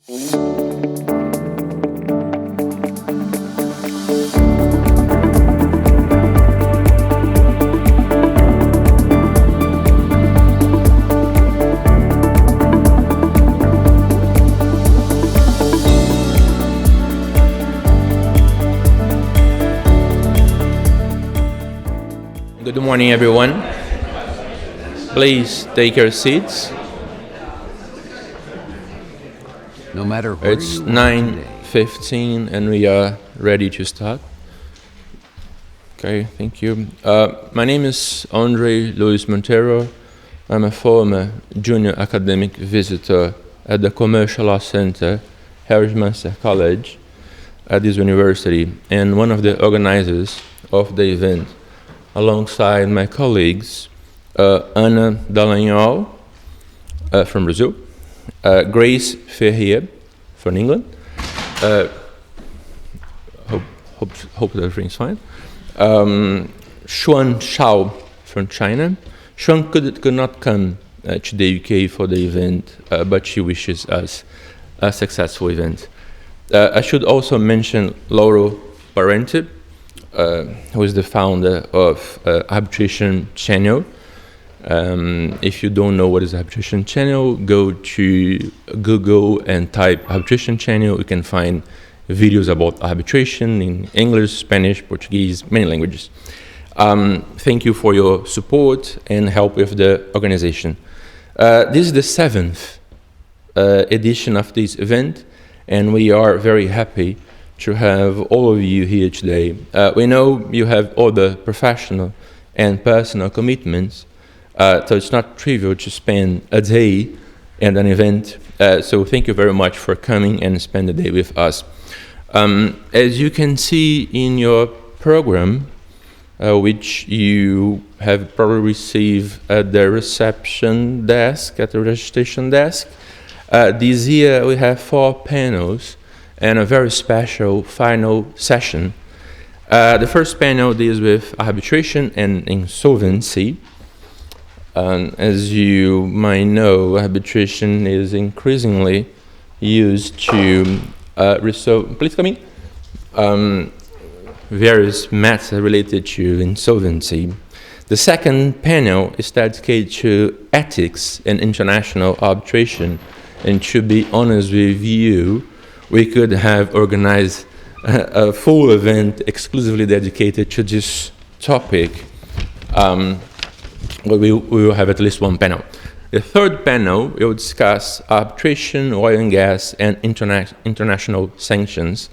Good morning, everyone. Please take your seats. No matter where It's you are 9:15 and we are ready to start. Okay, thank you. My name is André Luís Monteiro. I'm a former junior academic visitor at the Commercial Law Center, Harris Master College at this university, and one of the organizers of the event, alongside my colleagues, Ana Dallagnol from Brazil, Grace Ferrier from England, hope that everything's fine, Xuan Shao from China. Xuan could not come to the UK for the event, but she wishes us a successful event. I should also mention Laura Parente, who is the founder of Arbitration Channel. If you don't know what is Arbitration Channel, go to Google and type Arbitration Channel. You can find videos about arbitration in English, Spanish, Portuguese, many languages. Thank you for your support and help with the organization. This is the 7th edition of this event, and we are very happy to have all of you here today. We know you have other professional and personal commitments, so it's not trivial to spend a day at an event. So thank you very much for coming and spend the day with us. As you can see in your program, which you have probably received at the reception desk, at the registration desk, this year we have 4 panels and a very special final session. The first panel deals with arbitration and insolvency. As you might know, arbitration is increasingly used to resolve various matters related to insolvency. The second panel is dedicated to ethics and international arbitration. And to be honest with you, we could have organized a full event exclusively dedicated to this topic. But we will have at least one panel. The third panel will discuss arbitration, oil and gas, and international sanctions.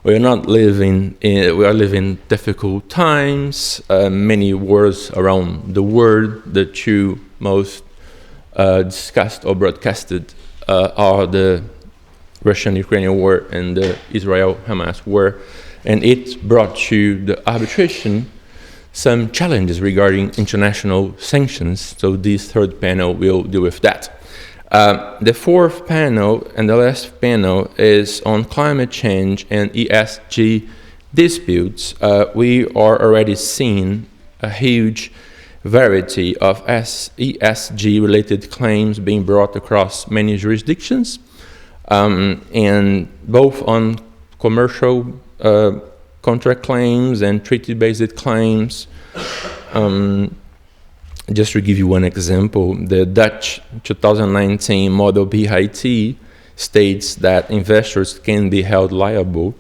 We are living difficult times. Many wars around the world. The 2 most discussed or broadcasted are the Russian-Ukrainian war and the Israel-Hamas war, and it brought to the arbitration some challenges regarding international sanctions, so this third panel will deal with that. The fourth panel and the last panel is on climate change and ESG disputes. We are already seeing a huge variety of ESG-related claims being brought across many jurisdictions, and both on commercial contract claims and treaty-based claims. Just to give you one example, the Dutch 2019 Model BIT states that investors can be held liable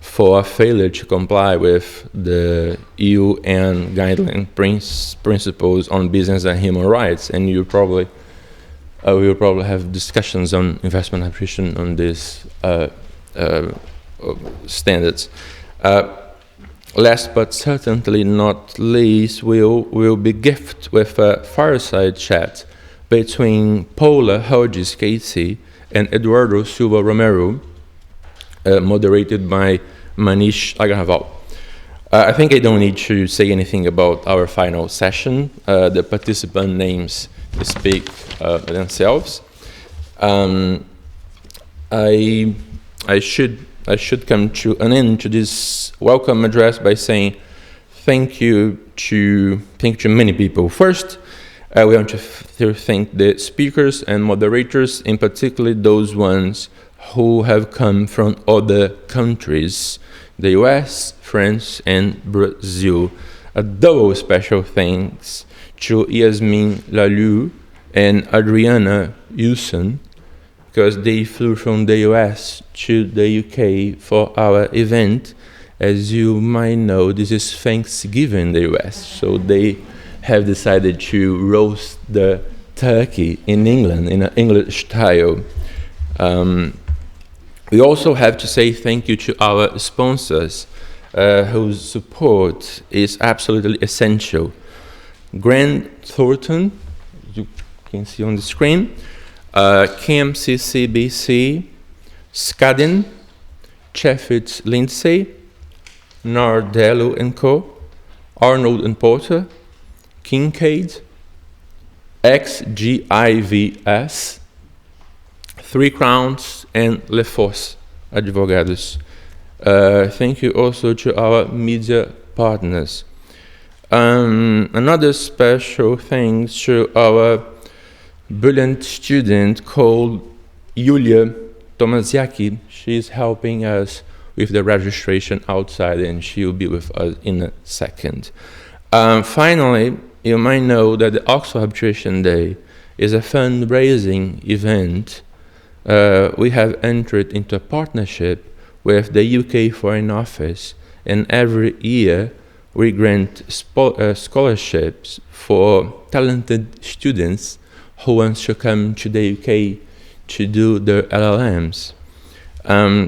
for a failure to comply with the UN guideline principles on business and human rights, and you probably we will probably have discussions on investment arbitration on these standards. Last but certainly not least, we'll be gifted with a fireside chat between Paula Hodges Casey and Eduardo Silva Romero, moderated by Manish Agarwal. I think I don't need to say anything about our final session. The participant names speak themselves. I should come to an end to this welcome address by saying thank you to many people. First, we want to thank the speakers and moderators, in particular those ones who have come from other countries, the US, France, and Brazil. A double special thanks to Yasmine Lahlou and Adriana Houston, because they flew from the US to the UK for our event. As you might know, this is Thanksgiving in the US, so they have decided to roast the turkey in England in an English style. We also have to say thank you to our sponsors, whose support is absolutely essential. Grant Thornton, you can see on the screen, KMCCBC, Skadden, Sheffield Lindsay, Nardello & Co., Arnold & Porter, Kincaid, XGIVS, Three Crowns, and LeForce Advogados. Thank you also to our media partners. Another special thanks to our brilliant student called Yulia Tomasiaki. She's helping us with the registration outside, and she'll be with us in a second. Finally, you might know that the Oxford Arbitration Day is a fundraising event. We have entered into a partnership with the UK Foreign Office, and every year we grant scholarships for talented students who want to come to the UK to do their LLMs.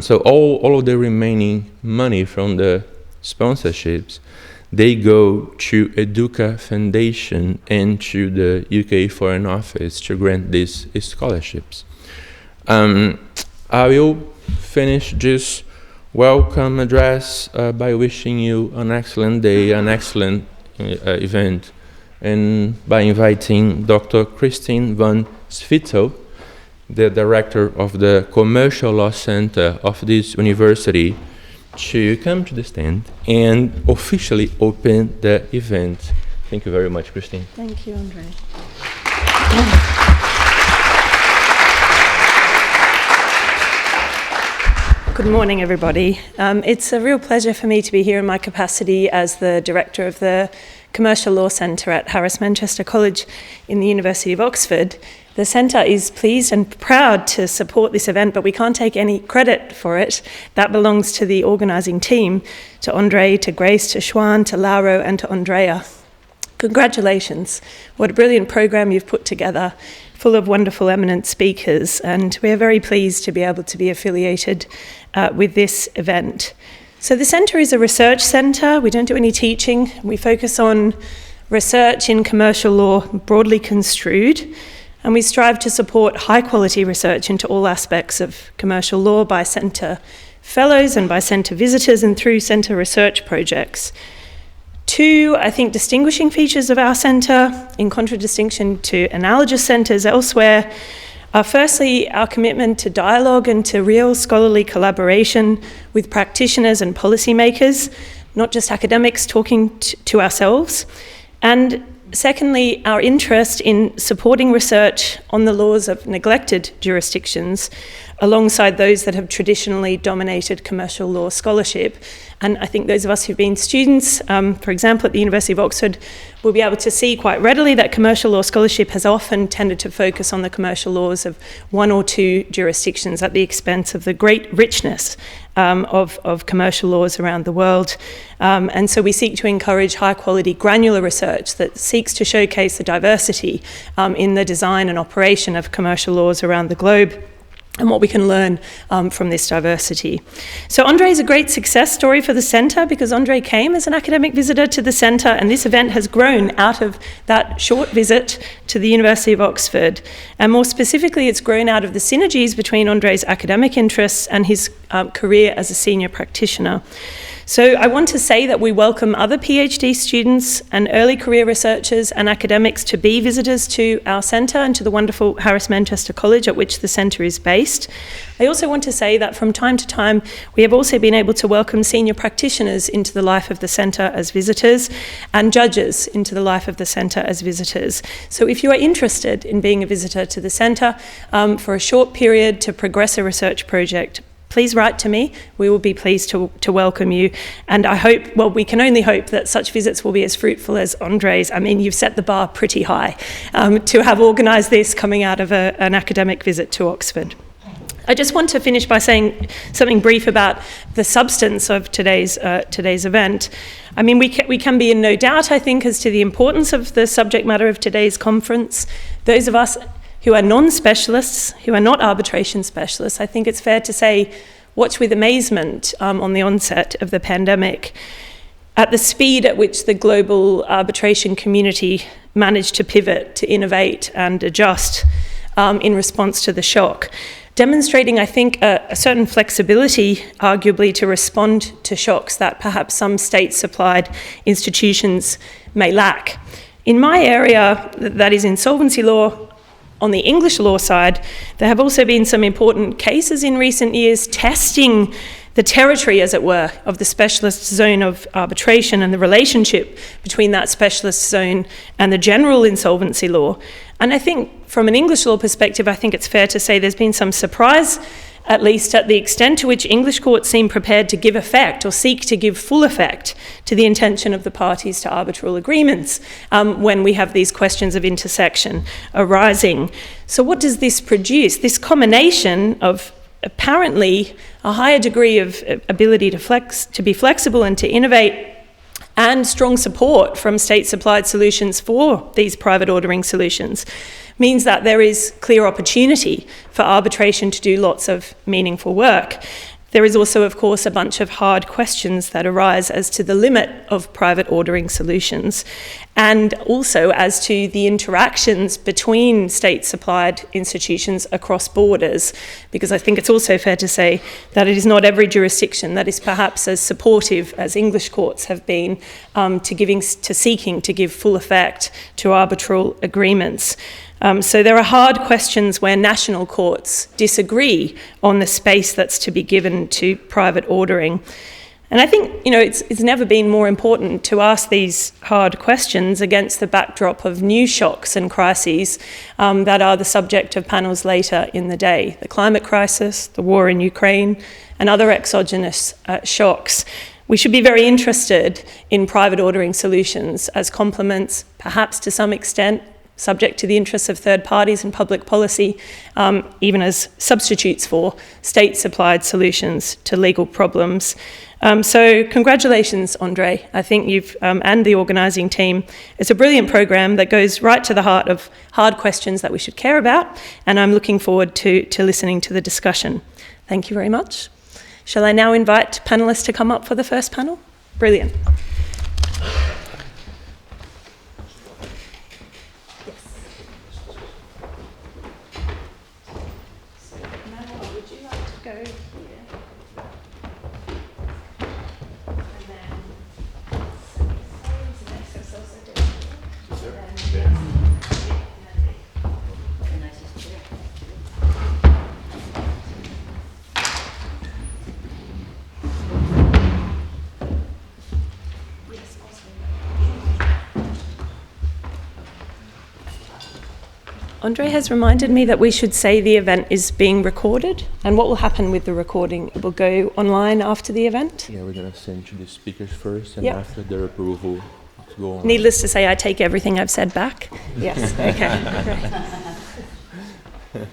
So all of the remaining money from the sponsorships, they go to Educa Foundation and to the UK Foreign Office to grant these scholarships. I will finish this welcome address by wishing you an excellent day, an excellent event, and by inviting Dr. Kristin van Zwieten, the director of the Commercial Law Center of this university, to come to the stand and officially open the event. Thank you very much, Kristin. Thank you, André. Good morning, everybody. It's a real pleasure for me to be here in my capacity as the director of the Commercial Law Centre at Harris Manchester College in the University of Oxford. The Centre is pleased and proud to support this event, but we can't take any credit for it. That belongs to the organising team, to André, to Grace, to Xuan, to Lauro, and to Andrea. Congratulations. What a brilliant programme you've put together, full of wonderful, eminent speakers, and we are very pleased to be able to be affiliated with this event. So the Centre is a research centre. We don't do any teaching. We focus on research in commercial law, broadly construed, and we strive to support high-quality research into all aspects of commercial law by Centre fellows and by Centre visitors and through Centre research projects. Two, I think, distinguishing features of our centre, in contradistinction to analogous centres elsewhere, are firstly our commitment to dialogue and to real scholarly collaboration with practitioners and policymakers, not just academics talking to ourselves. And secondly, our interest in supporting research on the laws of neglected jurisdictions alongside those that have traditionally dominated commercial law scholarship. And I think those of us who've been students, for example, at the University of Oxford, will be able to see quite readily that commercial law scholarship has often tended to focus on the commercial laws of one or two jurisdictions at the expense of the great richness of commercial laws around the world. And so we seek to encourage high-quality granular research that seeks to showcase the diversity in the design and operation of commercial laws around the globe, and what we can learn from this diversity. So André is a great success story for the Centre because André came as an academic visitor to the Centre, and this event has grown out of that short visit to the University of Oxford. And more specifically, it's grown out of the synergies between André's academic interests and his career as a senior practitioner. So I want to say that we welcome other PhD students and early career researchers and academics to be visitors to our centre and to the wonderful Harris-Manchester College at which the centre is based. I also want to say that from time to time we have also been able to welcome senior practitioners into the life of the centre as visitors and judges into the life of the centre as visitors. So if you are interested in being a visitor to the centre for a short period to progress a research project, please write to me. We will be pleased to welcome you. And I hope, well, we can only hope that such visits will be as fruitful as André's. I mean, you've set the bar pretty high to have organised this coming out of an academic visit to Oxford. I just want to finish by saying something brief about the substance of today's event. I mean, we can be in no doubt, I think, as to the importance of the subject matter of today's conference. Those of us who are non-specialists, who are not arbitration specialists, I think it's fair to say, watch with amazement on the onset of the pandemic at the speed at which the global arbitration community managed to pivot, to innovate and adjust in response to the shock, demonstrating, I think, a certain flexibility, arguably, to respond to shocks that perhaps some state-supplied institutions may lack. In my area, that is insolvency law, on the English law side, there have also been some important cases in recent years testing the territory, as it were, of the specialist zone of arbitration and the relationship between that specialist zone and the general insolvency law. And I think from an English law perspective, I think it's fair to say there's been some surprise, at least at the extent to which English courts seem prepared to give effect or seek to give full effect to the intention of the parties to arbitral agreements when we have these questions of intersection arising. So what does this produce? This combination of apparently a higher degree of ability to be flexible and to innovate, and strong support from state-supplied solutions for these private ordering solutions, means that there is clear opportunity for arbitration to do lots of meaningful work. There is also, of course, a bunch of hard questions that arise as to the limit of private ordering solutions, and also as to the interactions between state-supplied institutions across borders, because I think it's also fair to say that it is not every jurisdiction that is perhaps as supportive as English courts have been to seeking to give full effect to arbitral agreements. So there are hard questions where national courts disagree on the space that's to be given to private ordering. And I think, it's never been more important to ask these hard questions against the backdrop of new shocks and crises that are the subject of panels later in the day. The climate crisis, the war in Ukraine, and other exogenous shocks. We should be very interested in private ordering solutions as complements, perhaps to some extent, subject to the interests of third parties and public policy, even as substitutes for state-supplied solutions to legal problems. So congratulations, André. I think you've, and the organising team, it's a brilliant programme that goes right to the heart of hard questions that we should care about, and I'm looking forward to listening to the discussion. Thank you very much. Shall I now invite panellists to come up for the first panel? Brilliant. André has reminded me that we should say the event is being recorded, and what will happen with the recording? It will go online after the event? Yeah, we're going to send to the speakers first, and after their approval, to go on. Needless to say, I take everything I've said back. Yes, okay, great.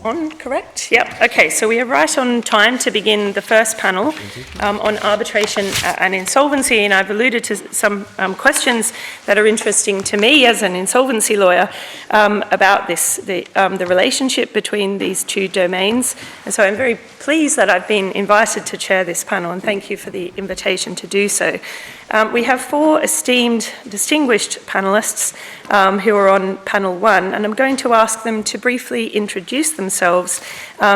On, correct? Yep. Okay, so we are right on time to begin the first panel on arbitration and insolvency, and I've alluded to some questions that are interesting to me as an insolvency lawyer about this, the relationship between these two domains, and so I'm very pleased that I've been invited to chair this panel, and thank you for the invitation to do so. We have 4 esteemed, distinguished panelists who are on panel 1, and I'm going to ask them to briefly introduce themselves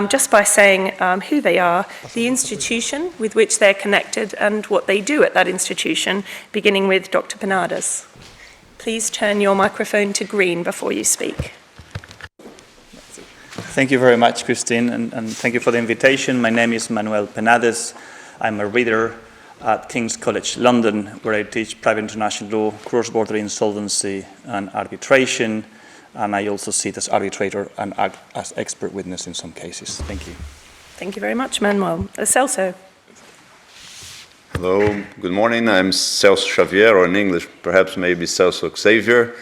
just by saying who they are, the institution with which they're connected, and what they do at that institution, beginning with Dr. Penades. Please turn your microphone to green before you speak. Thank you very much, Kristin, and thank you for the invitation. My name is Manuel Penades. I'm a reader at King's College London, where I teach private international law, cross-border insolvency and arbitration, and I also sit as arbitrator and act as expert witness in some cases. Thank you. Thank you very much, Manuel. Celso. Hello, good morning. I'm Celso Xavier, or in English, perhaps maybe Celso Xavier.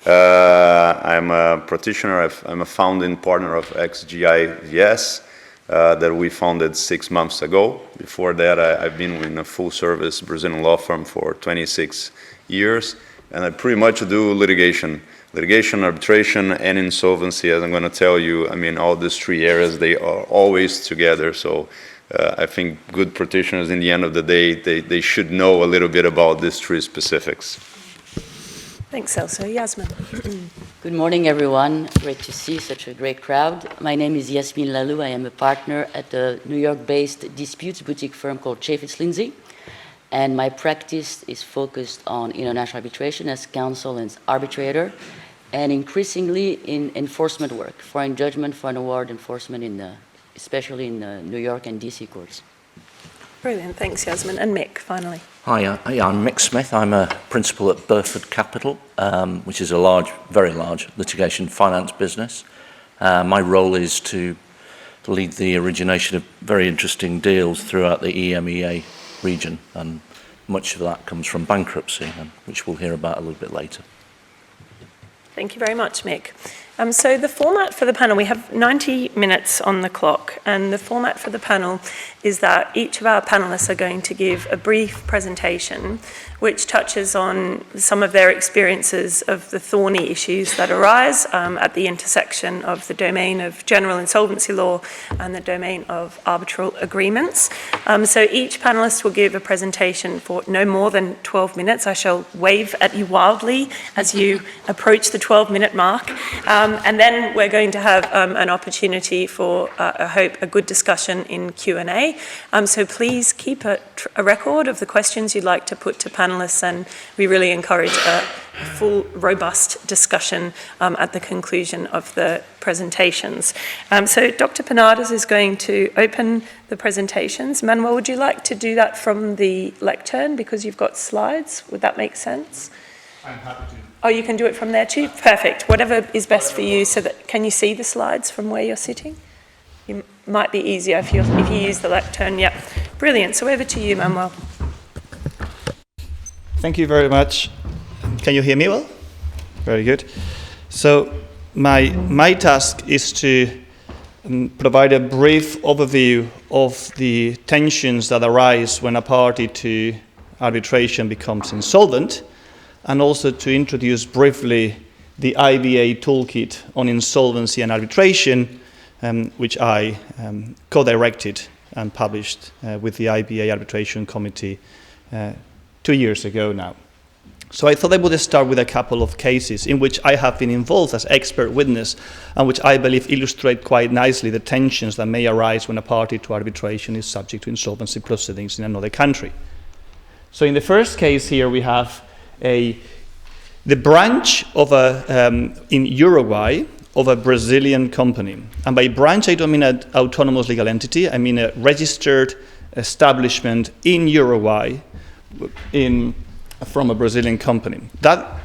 I'm a practitioner. I'm a founding partner of XGI-VS that we founded 6 months ago. Before that, I've been in a full-service Brazilian law firm for 26 years, and I pretty much do litigation, arbitration, and insolvency. As I'm going to tell you, I mean, all these 3 areas, they are always together. So I think good practitioners, in the end of the day, they should know a little bit about these 3 specifics. Thanks, Celso. Yasmine. Good morning, everyone. Great to see such a great crowd. My name is Yasmine Lahlou. I am a partner at a New York-based disputes boutique firm called Chaffetz Lindsay, and my practice is focused on international arbitration as counsel and arbitrator, and increasingly in enforcement work, foreign judgment, foreign award enforcement, especially in the New York and DC courts. Brilliant. Thanks, Yasmine. And Mick, finally. Hi, I'm Mick Smith. I'm a principal at Burford Capital, which is a very large litigation finance business. My role is to lead the origination of very interesting deals throughout the EMEA region, and much of that comes from bankruptcy, which we'll hear about a little bit later. Thank you very much, Mick. So the format for the panel, we have 90 minutes on the clock, and the format for the panel is that each of our panelists are going to give a brief presentation which touches on some of their experiences of the thorny issues that arise at the intersection of the domain of general insolvency law and the domain of arbitral agreements. So each panelist will give a presentation for no more than 12 minutes. I shall wave at you wildly as you approach the 12-minute mark. And then we're going to have an opportunity for, I hope, a good discussion in Q&A. So please keep a record of the questions you'd like to put to panelists, and we really encourage a full, robust discussion at the conclusion of the presentations. So Dr. Penades is going to open the presentations. Manuel, would you like to do that from the lectern because you've got slides? Would that make sense? I'm happy to. Oh, you can do it from there too? Perfect. Whatever is best for you. So that, can you see the slides from where you're sitting? It might be easier if you use the lectern. Yeah, brilliant. So over to you, Manuel. Thank you very much. Can you hear me well? Very good. So my task is to provide a brief overview of the tensions that arise when a party to arbitration becomes insolvent, and also to introduce briefly the IBA Toolkit on Insolvency and Arbitration, which I co-directed and published with the IBA Arbitration Committee 2 years ago now. So I thought I would start with a couple of cases in which I have been involved as expert witness, and which I believe illustrate quite nicely the tensions that may arise when a party to arbitration is subject to insolvency proceedings in another country. So in the first case here we have the branch of in Uruguay of a Brazilian company. And by branch, I don't mean an autonomous legal entity. I mean a registered establishment in Uruguay from a Brazilian company. That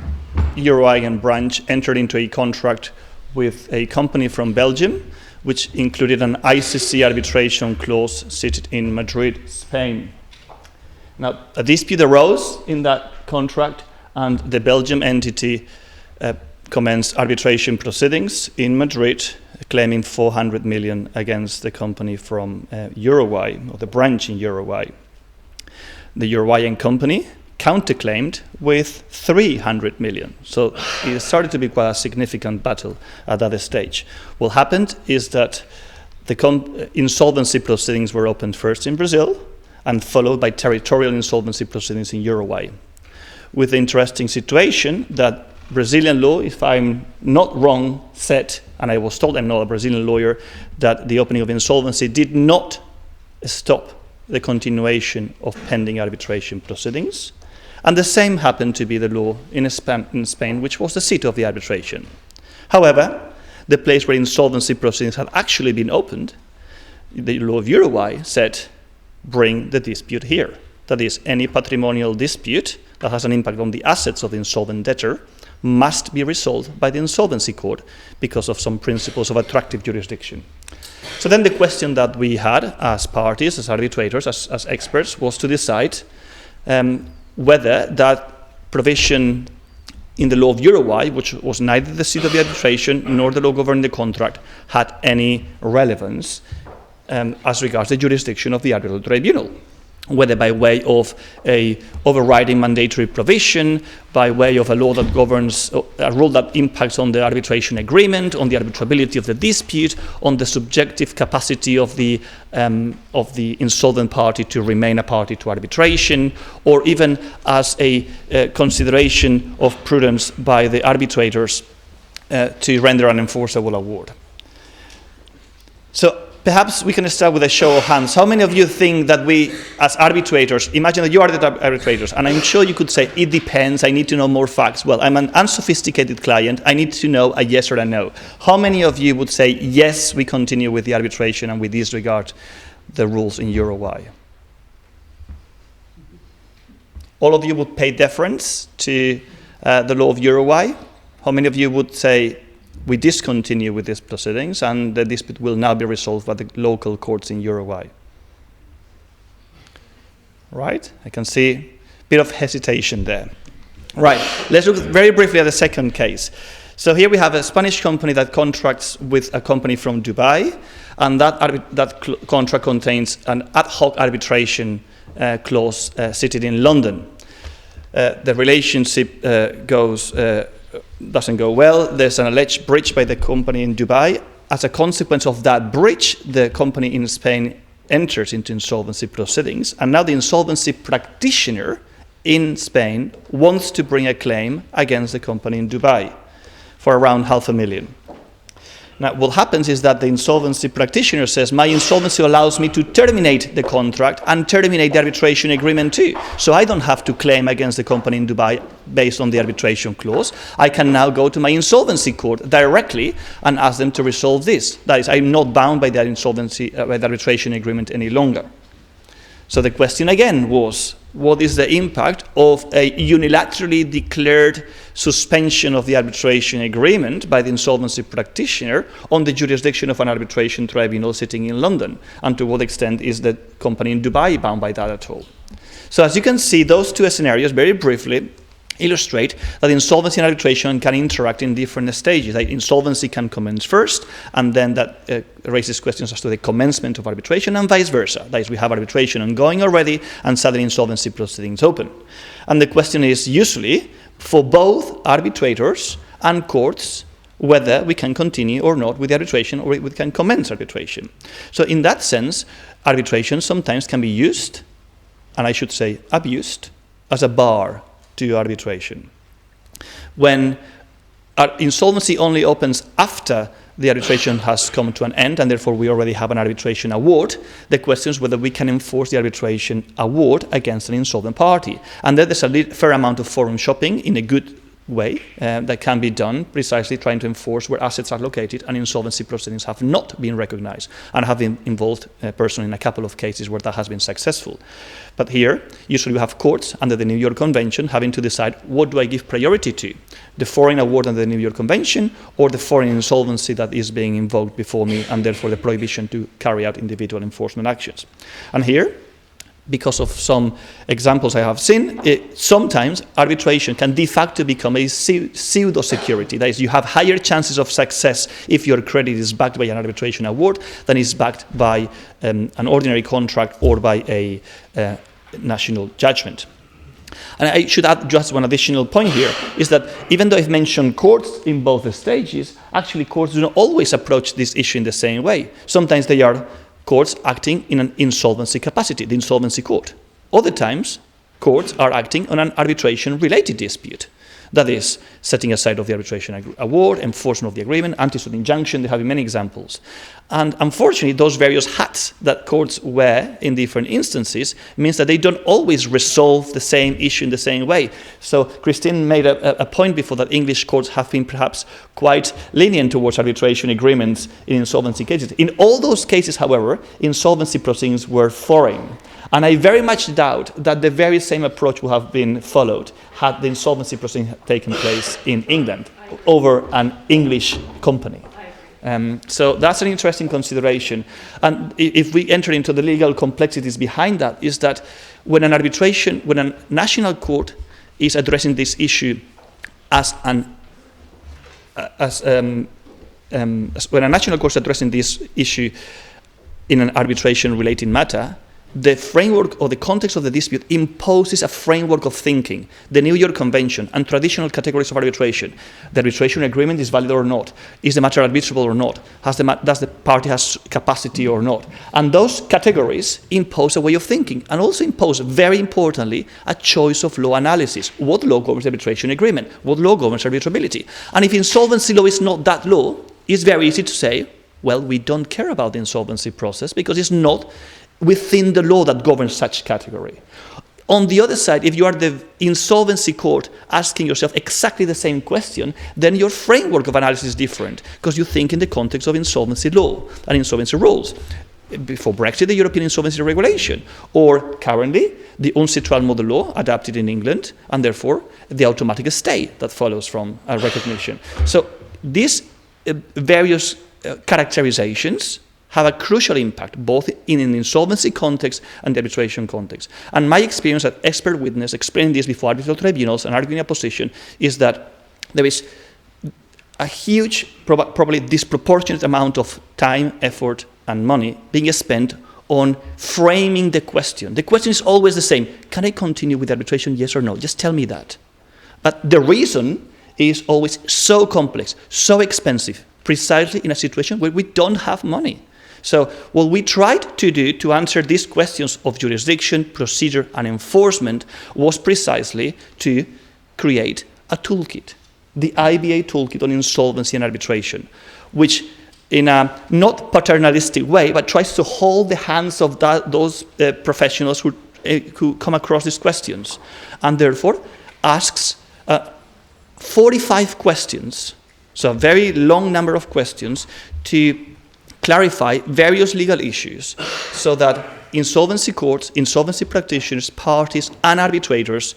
Uruguayan branch entered into a contract with a company from Belgium, which included an ICC arbitration clause seated in Madrid, Spain. Now, a dispute arose in that contract, and the Belgium entity commenced arbitration proceedings in Madrid, claiming 400 million against the company from Uruguay, or the branch in Uruguay. The Uruguayan company counterclaimed with 300 million. So it started to be quite a significant battle at that stage. What happened is that the insolvency proceedings were opened first in Brazil and followed by territorial insolvency proceedings in Uruguay, with the interesting situation that Brazilian law, if I'm not wrong, said, and I was told, I'm not a Brazilian lawyer, that the opening of insolvency did not stop the continuation of pending arbitration proceedings. And the same happened to be the law in Spain, which was the seat of the arbitration. However, the place where insolvency proceedings had actually been opened, the law of Uruguay said, bring the dispute here. That is, any patrimonial dispute that has an impact on the assets of the insolvent debtor must be resolved by the insolvency court because of some principles of attractive jurisdiction. So then the question that we had as parties, as arbitrators, as experts, was to decide whether that provision in the law of Uruguay, which was neither the seat of the arbitration nor the law governing the contract, had any relevance as regards the jurisdiction of the arbitral tribunal, whether by way of a overriding mandatory provision, by way of a law that governs, a rule that impacts on the arbitration agreement, on the arbitrability of the dispute, on the subjective capacity of the insolvent party to remain a party to arbitration, or even as a consideration of prudence by the arbitrators to render an enforceable award. So perhaps we can start with a show of hands. How many of you think that we, as arbitrators, imagine that you are the arbitrators, and I'm sure you could say, it depends, I need to know more facts. Well, I'm an unsophisticated client, I need to know a yes or a no. How many of you would say, yes, we continue with the arbitration and we disregard the rules in Uruguay? All of you would pay deference to the law of Uruguay? How many of you would say, we discontinue with these proceedings and the dispute will now be resolved by the local courts in Uruguay? Right? I can see a bit of hesitation there. Right, let's look very briefly at the second case. So here we have a Spanish company that contracts with a company from Dubai, and that contract contains an ad hoc arbitration clause seated in London. The relationship doesn't go well. There's an alleged breach by the company in Dubai. As a consequence of that breach, the company in Spain enters into insolvency proceedings, and now the insolvency practitioner in Spain wants to bring a claim against the company in Dubai for around $500,000. Now, what happens is that the insolvency practitioner says, my insolvency allows me to terminate the contract and terminate the arbitration agreement too. So I don't have to claim against the company in Dubai based on the arbitration clause. I can now go to my insolvency court directly and ask them to resolve this. That is, I'm not bound by the by the arbitration agreement any longer. So the question again was, what is the impact of a unilaterally declared suspension of the arbitration agreement by the insolvency practitioner on the jurisdiction of an arbitration tribunal sitting in London? And to what extent is the company in Dubai bound by that at all? So as you can see, those two scenarios, very briefly, illustrate that insolvency and arbitration can interact in different stages. Like insolvency can commence first, and then that raises questions as to the commencement of arbitration, and vice versa. That is, we have arbitration ongoing already, and suddenly insolvency proceedings open. And the question is usually, for both arbitrators and courts, whether we can continue or not with the arbitration, or we can commence arbitration. So in that sense, arbitration sometimes can be used, and I should say abused, as a bar to arbitration. When insolvency only opens after the arbitration has come to an end, and therefore we already have an arbitration award, the question is whether we can enforce the arbitration award against an insolvent party. And there's a fair amount of forum shopping in a good way that can be done, precisely trying to enforce where assets are located, and insolvency proceedings have not been recognized, and have been involved personally in a couple of cases where that has been successful. But here, usually we have courts under the New York Convention having to decide, what do I give priority to? The foreign award under the New York Convention, or the foreign insolvency that is being invoked before me, and therefore the prohibition to carry out individual enforcement actions. And here, because of some examples I have seen, sometimes arbitration can de facto become a pseudo-security. That is, you have higher chances of success if your credit is backed by an arbitration award than is backed by an ordinary contract or by a national judgment. And I should add just one additional point here, is that even though I've mentioned courts in both the stages, actually courts do not always approach this issue in the same way. Sometimes they are courts acting in an insolvency capacity, the insolvency court. Other times, courts are acting on an arbitration-related dispute. That is, setting aside of the arbitration award, enforcement of the agreement, anti-suit injunction. There have been many examples. And unfortunately, those various hats that courts wear in different instances means that they don't always resolve the same issue in the same way. So Kristin made a point before that English courts have been perhaps quite lenient towards arbitration agreements in insolvency cases. In all those cases, however, insolvency proceedings were foreign. And I very much doubt that the very same approach would have been followed had the insolvency proceeding taken place in England over an English company. So that's an interesting consideration. And if we enter into the legal complexities behind that, is that when a national court is addressing this issue when a national court is addressing this issue in an arbitration-related matter, the framework or the context of the dispute imposes a framework of thinking, the New York Convention and traditional categories of arbitration. The arbitration agreement is valid or not? Is the matter arbitrable or not? Does the party has capacity or not? And those categories impose a way of thinking and also impose, very importantly, a choice of law analysis. What law governs the arbitration agreement? What law governs arbitrability? And if insolvency law is not that law, it's very easy to say, well, we don't care about the insolvency process because it's not within the law that governs such category. On the other side, if you are the insolvency court asking yourself exactly the same question, then your framework of analysis is different because you think in the context of insolvency law and insolvency rules. Before Brexit, the European Insolvency Regulation, or currently the UNCITRAL model law adapted in England, and therefore the automatic stay that follows from a recognition. So these various characterizations have a crucial impact both in an insolvency context and the arbitration context. And my experience as expert witness explaining this before arbitral tribunals and arguing a position is that there is a huge, probably disproportionate amount of time, effort, and money being spent on framing the question. The question is always the same. Can I continue with arbitration, yes or no? Just tell me that. But the reason is always so complex, so expensive, precisely in a situation where we don't have money. So what we tried to do to answer these questions of jurisdiction, procedure, and enforcement was precisely to create a toolkit, the IBA Toolkit on Insolvency and Arbitration, which in a not paternalistic way, but tries to hold the hands of those professionals who come across these questions, and therefore asks 45 questions, so a very long number of questions, to clarify various legal issues so that insolvency courts, insolvency practitioners, parties, and arbitrators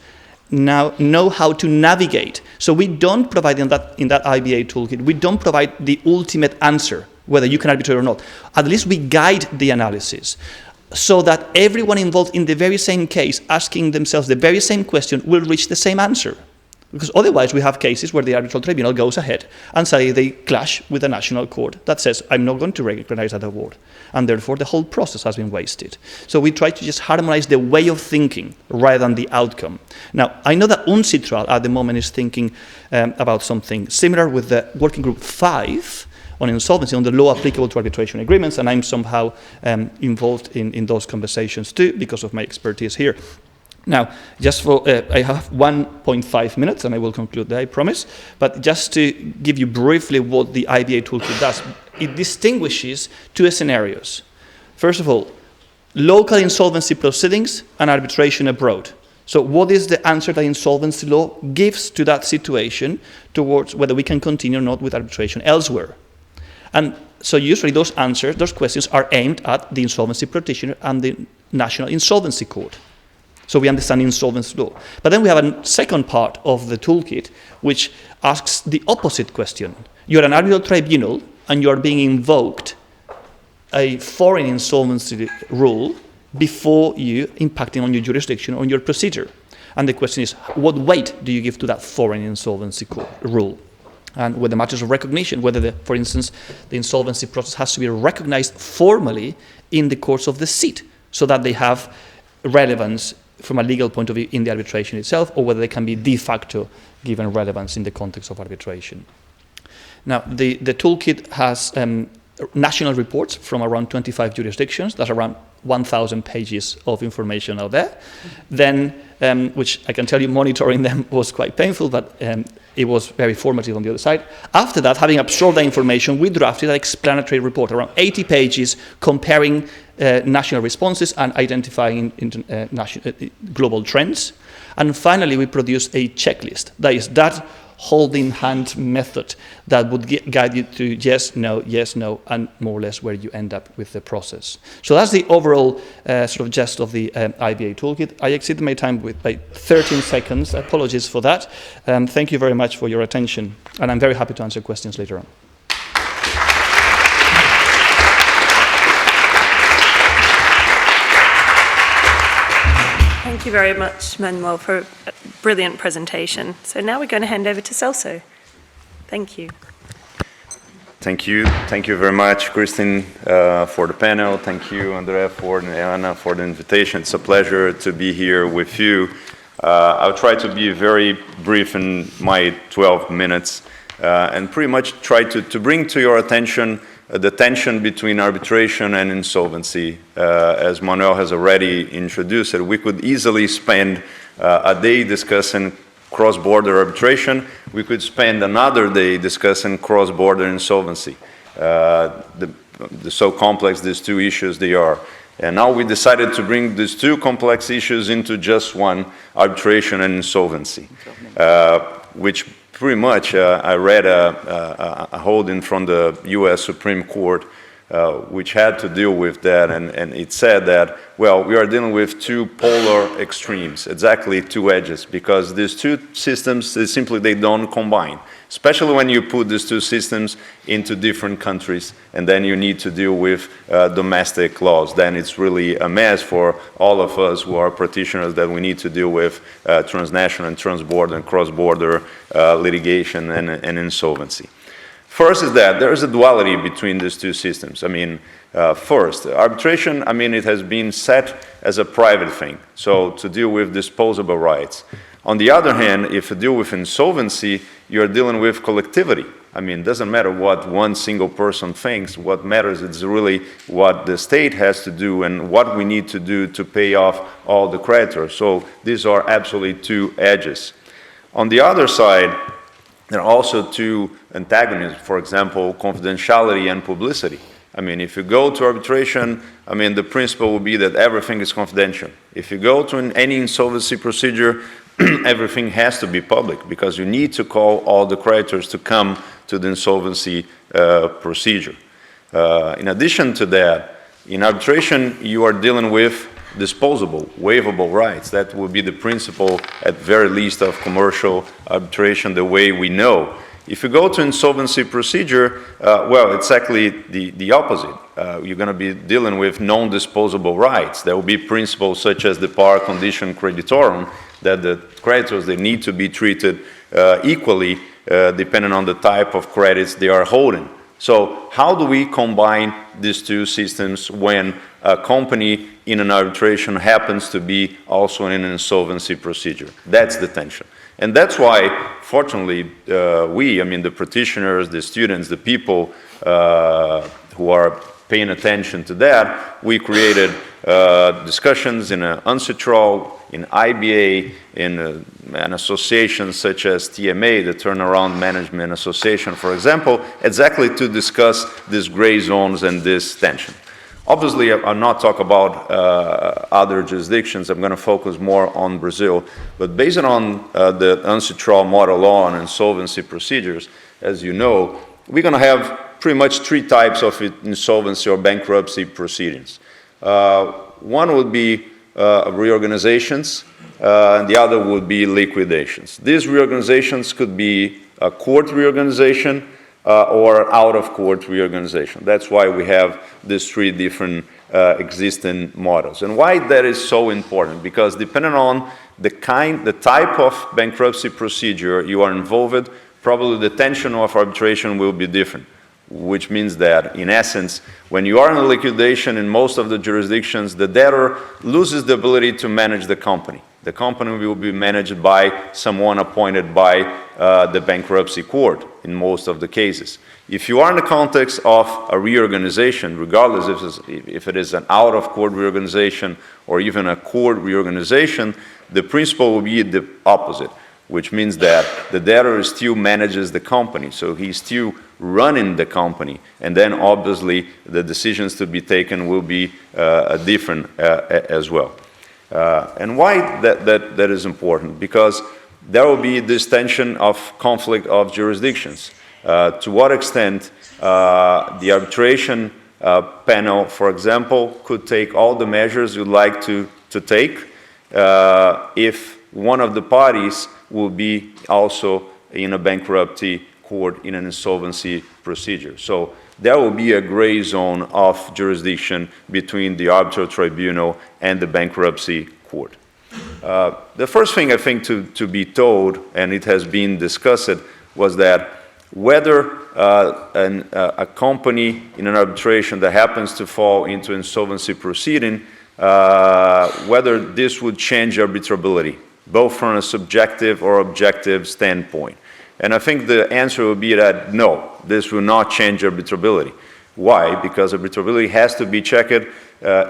now know how to navigate. So we don't provide in that IBA toolkit, we don't provide the ultimate answer, whether you can arbitrate or not. At least we guide the analysis so that everyone involved in the very same case, asking themselves the very same question, will reach the same answer. Because otherwise we have cases where the arbitral tribunal goes ahead and suddenly they clash with a national court that says, I'm not going to recognize that award. And therefore the whole process has been wasted. So we try to just harmonize the way of thinking rather than the outcome. Now, I know that UNCITRAL at the moment is thinking about something similar with the Working Group 5 on insolvency, on the law applicable to arbitration agreements, and I'm somehow involved in those conversations too because of my expertise here. Now, just for, I have 1.5 minutes and I will conclude there, I promise, but just to give you briefly what the IBA toolkit does, it distinguishes two scenarios. First of all, local insolvency proceedings and arbitration abroad. So what is the answer that insolvency law gives to that situation towards whether we can continue or not with arbitration elsewhere? And so usually those answers, those questions are aimed at the insolvency practitioner and the National Insolvency Court. So we understand insolvency law. But then we have a second part of the toolkit which asks the opposite question. You're an arbitral tribunal and you're being invoked a foreign insolvency rule before you impacting on your jurisdiction, on your procedure. And the question is, what weight do you give to that foreign insolvency rule? And with the matters of recognition, whether, for instance, the insolvency process has to be recognized formally in the courts of the seat so that they have relevance from a legal point of view in the arbitration itself, or whether they can be de facto given relevance in the context of arbitration. Now, the toolkit has national reports from around 25 jurisdictions. That's around 1,000 pages of information out there. Then, which I can tell you, monitoring them was quite painful, but it was very formative on the other side. After that, having absorbed that information, we drafted an explanatory report, around 80 pages, comparing national responses and identifying global trends. And finally, we produced a checklist. That is that holding hand method that would guide you to yes, no, and more or less where you end up with the process. So that's the overall sort of gist of the IBA toolkit. I exceeded my time by 13 seconds. Apologies for that. Thank you very much for your attention, and I'm very happy to answer questions later on. Thank you very much, Manuel, for a brilliant presentation. So now we're going to hand over to Celso. Thank you. Thank you. Thank you very much, Kristin, for the panel. Thank you, André, and Anna, for the invitation. It's a pleasure to be here with you. I'll try to be very brief in my 12 minutes and pretty much try to bring to your attention the tension between arbitration and insolvency. As Manuel has already introduced it, we could easily spend a day discussing cross-border arbitration. We could spend another day discussing cross-border insolvency. So complex these two issues they are. And now we decided to bring these two complex issues into just one, arbitration and insolvency, which pretty much, I read a holding from the U.S. Supreme Court which had to deal with that, and it said that, well, we are dealing with two polar extremes, exactly two edges, because these two systems, they don't combine, especially when you put these two systems into different countries, and then you need to deal with domestic laws. Then it's really a mess for all of us who are practitioners that we need to deal with transnational and transborder and cross-border litigation and insolvency. First is that there is a duality between these two systems. I mean, first, arbitration, I mean, it has been set as a private thing, so to deal with disposable rights. On the other hand, if you deal with insolvency, you're dealing with collectivity. I mean, it doesn't matter what one single person thinks. What matters is really what the state has to do and what we need to do to pay off all the creditors. So these are absolutely two edges. On the other side, there are also two antagonists, for example, confidentiality and publicity. I mean, if you go to arbitration, I mean, the principle will be that everything is confidential. If you go to any insolvency procedure, everything has to be public because you need to call all the creditors to come to the insolvency procedure. In addition to that, in arbitration, you are dealing with disposable, waivable rights. That would be the principle, at very least, of commercial arbitration, the way we know. If you go to insolvency procedure, well, it's actually the opposite. You're going to be dealing with non-disposable rights. There will be principles such as the par condition creditorum, that the creditors, they need to be treated equally depending on the type of credits they are holding. So how do we combine these two systems when a company in an arbitration happens to be also in an insolvency procedure? That's the tension. And that's why, fortunately, I mean, the practitioners, the students, the people who are paying attention to that, we created discussions in UNCITRAL, in IBA, in an association such as TMA, the Turnaround Management Association, for example, exactly to discuss these gray zones and this tension. Obviously, I'll not talk about other jurisdictions. I'm going to focus more on Brazil. But based on the UNCITRAL model law and insolvency procedures, as you know, we're going to have pretty much three types of insolvency or bankruptcy proceedings. One would be reorganizations, and the other would be liquidations. These reorganizations could be a court reorganization or out-of-court reorganization. That's why we have these three different existing models. And why that is so important? Because depending on the type of bankruptcy procedure you are involved, probably the tension of arbitration will be different. which means that, in essence, when you are in a liquidation in most of the jurisdictions, the debtor loses the ability to manage the company. The company will be managed by someone appointed by the bankruptcy court in most of the cases. If you are in the context of a reorganization, regardless if it is an out-of-court reorganization or even a court reorganization, the principle will be the opposite, which means that the debtor still manages the company, so he's still running the company, and then obviously the decisions to be taken will be different as well. And why that is important? Because there will be this tension of conflict of jurisdictions. To what extent the arbitration panel, for example, could take all the measures you'd like to take if one of the parties will be also in a bankruptcy court in an insolvency procedure. So there will be a gray zone of jurisdiction between the arbitral tribunal and the bankruptcy court. The first thing I think to be told, and it has been discussed, was that whether a company in an arbitration that happens to fall into insolvency proceeding, whether this would change arbitrability, both from a subjective or objective standpoint. And I think the answer will be that no, this will not change arbitrability. Why? Because arbitrability has to be checked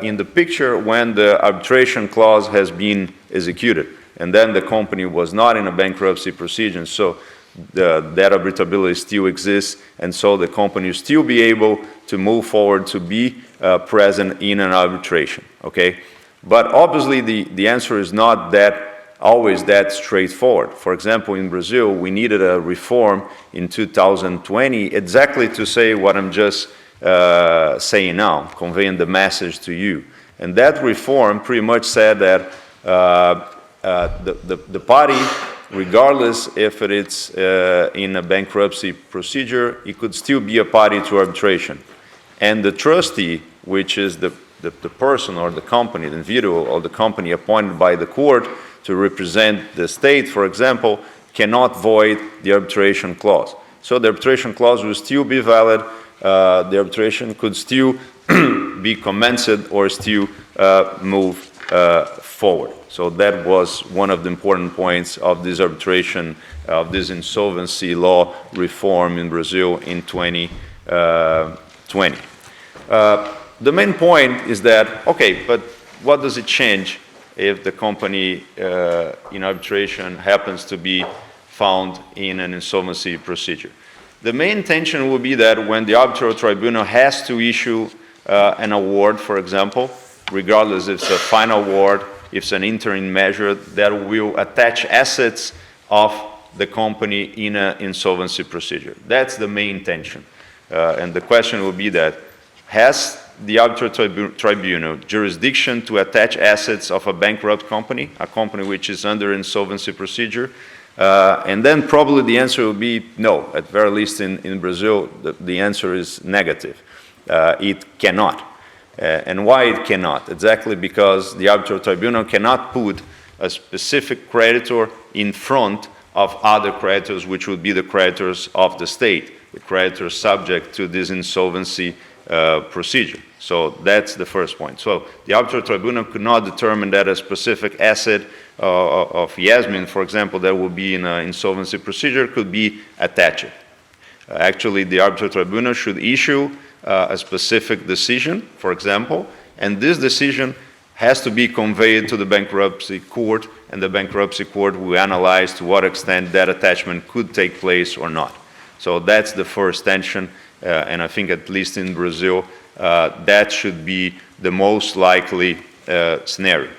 in the picture when the arbitration clause has been executed, and then the company was not in a bankruptcy procedure, so that arbitrability still exists, and so the company will still be able to move forward to be present in an arbitration, okay? But obviously the answer is not always that straightforward. For example, in Brazil, we needed a reform in 2020 exactly to say what I'm just saying now, conveying the message to you. And that reform pretty much said that the party, regardless if it is in a bankruptcy procedure, it could still be a party to arbitration. And the trustee, which is the person or the company, the individual or the company appointed by the court to represent the state, for example, cannot void the arbitration clause. So the arbitration clause will still be valid. The arbitration could still be commenced or still move forward. So that was one of the important points of this arbitration, of this insolvency law reform in Brazil in 2020. The main point is that, okay, but what does it change if the company in arbitration happens to be found in an insolvency procedure? The main tension will be that when the arbitral tribunal has to issue an award, for example, regardless if it's a final award, if it's an interim measure, that will attach assets of the company in an insolvency procedure. That's the main tension. And the question will be that, has the arbitral tribunal jurisdiction to attach assets of a bankrupt company, a company which is under insolvency procedure? And then probably the answer will be no. At very least in Brazil, the answer is negative. It cannot. And why it cannot? Exactly because the arbitral tribunal cannot put a specific creditor in front of other creditors, which would be the creditors of the state, the creditors subject to this insolvency procedure. So that's the first point. So the arbitral tribunal could not determine that a specific asset of Yasmine, for example, that will be in an insolvency procedure could be attached. Actually, the arbitral tribunal should issue a specific decision, for example, and this decision has to be conveyed to the bankruptcy court, and the bankruptcy court will analyze to what extent that attachment could take place or not. So that's the first tension, and I think at least in Brazil, that should be the most likely scenario.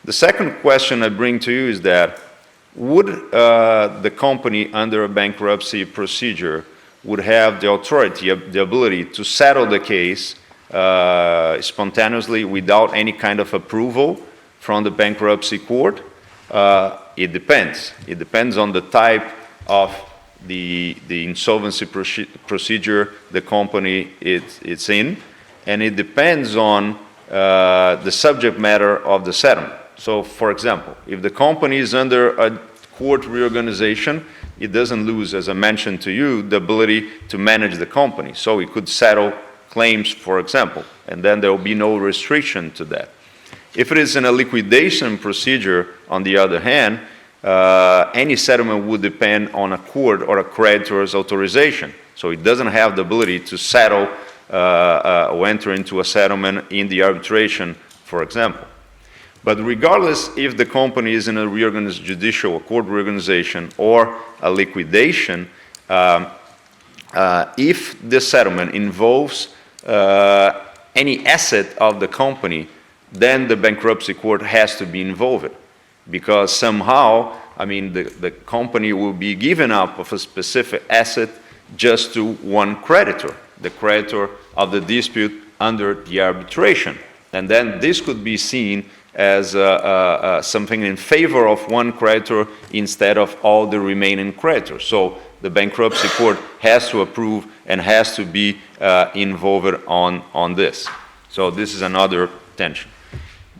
The second question I bring to you is that would the company under a bankruptcy procedure would have the authority, the ability to settle the case spontaneously without any kind of approval from the bankruptcy court? It depends. It depends on the type of the insolvency procedure the company it's in, and it depends on the subject matter of the settlement. So, for example, if the company is under a court reorganization, it doesn't lose, as I mentioned to you, the ability to manage the company. So it could settle claims, for example, and then there will be no restriction to that. If it is in a liquidation procedure, on the other hand, any settlement would depend on a court or a creditor's authorization. So it doesn't have the ability to settle or enter into a settlement in the arbitration, for example. But regardless if the company is in a judicial or court reorganization or a liquidation, if the settlement involves any asset of the company, then the bankruptcy court has to be involved, because somehow, I mean, the company will be given up of a specific asset just to one creditor, the creditor of the dispute under the arbitration. And then this could be seen as something in favor of one creditor instead of all the remaining creditors. So the bankruptcy court has to approve and has to be involved on this. So this is another tension.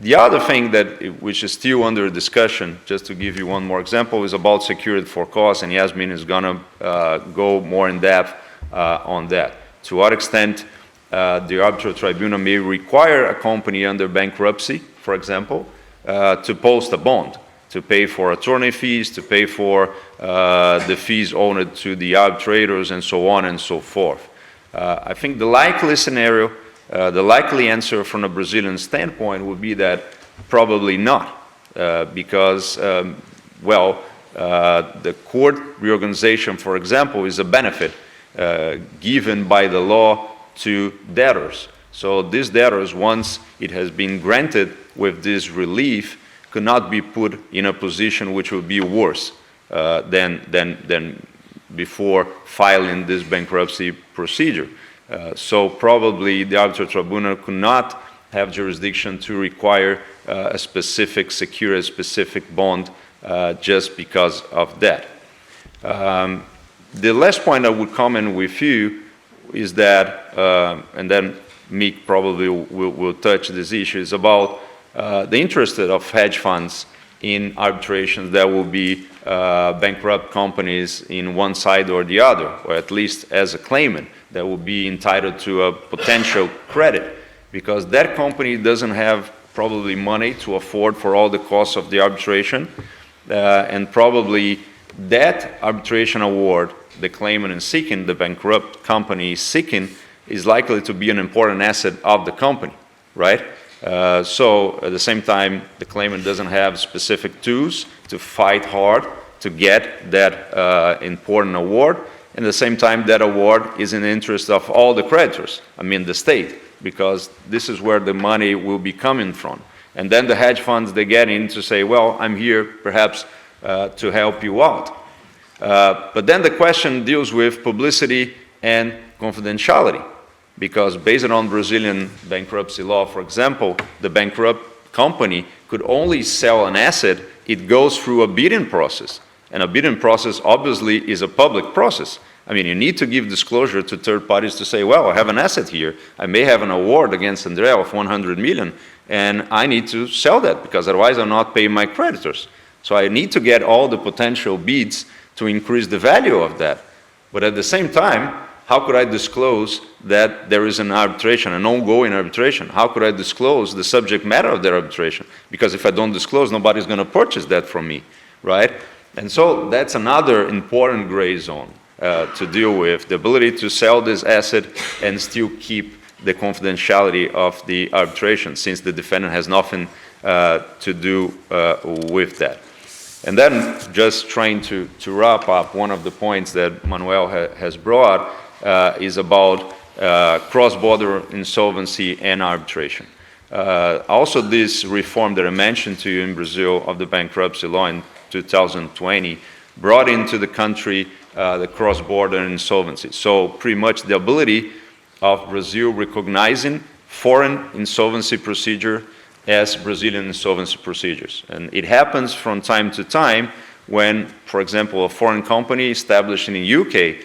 The other thing which is still under discussion, just to give you one more example, is about security for cause, and Yasmine is going to go more in depth on that. To what extent the arbitral tribunal may require a company under bankruptcy, for example, to post a bond, to pay for attorney fees, to pay for the fees owed to the arbitrators, and so on and so forth. I think the likely scenario, the likely answer from a Brazilian standpoint would be that probably not, because, the court reorganization, for example, is a benefit given by the law to debtors. So these debtors, once it has been granted with this relief, could not be put in a position which would be worse than before filing this bankruptcy procedure. So probably the arbitral tribunal could not have jurisdiction to require a specific security, a specific bond just because of that. The last point I would comment with you is that, and then Mick probably will touch this issue, is about the interest of hedge funds in arbitrations that will be bankrupt companies in one side or the other, or at least as a claimant that will be entitled to a potential credit, because that company doesn't have probably money to afford for all the costs of the arbitration, and probably that arbitration award the claimant is seeking, the bankrupt company is seeking, is likely to be an important asset of the company, right? So at the same time, the claimant doesn't have specific tools to fight hard to get that important award. And at the same time, that award is in the interest of all the creditors, I mean the state, because this is where the money will be coming from. And then the hedge funds, they get in to say, well, I'm here perhaps to help you out. But then the question deals with publicity and confidentiality, because based on Brazilian bankruptcy law, for example, the bankrupt company could only sell an asset, it goes through a bidding process. And a bidding process obviously is a public process. I mean, you need to give disclosure to third parties to say, well, I have an asset here. I may have an award against André of 100 million, and I need to sell that because otherwise I'll not pay my creditors. So I need to get all the potential bids to increase the value of that. But at the same time, how could I disclose that there is an arbitration, an ongoing arbitration? How could I disclose the subject matter of that arbitration? Because if I don't disclose, nobody's going to purchase that from me, right? And so that's another important gray zone to deal with, the ability to sell this asset and still keep the confidentiality of the arbitration, since the defendant has nothing to do with that. And then just trying to wrap up, one of the points that Manuel has brought is about cross-border insolvency and arbitration. Also, this reform that I mentioned to you in Brazil of the bankruptcy law in 2020 brought into the country the cross-border insolvency. So pretty much the ability of Brazil recognizing foreign insolvency procedure as Brazilian insolvency procedures. And it happens from time to time when, for example, a foreign company established in the UK,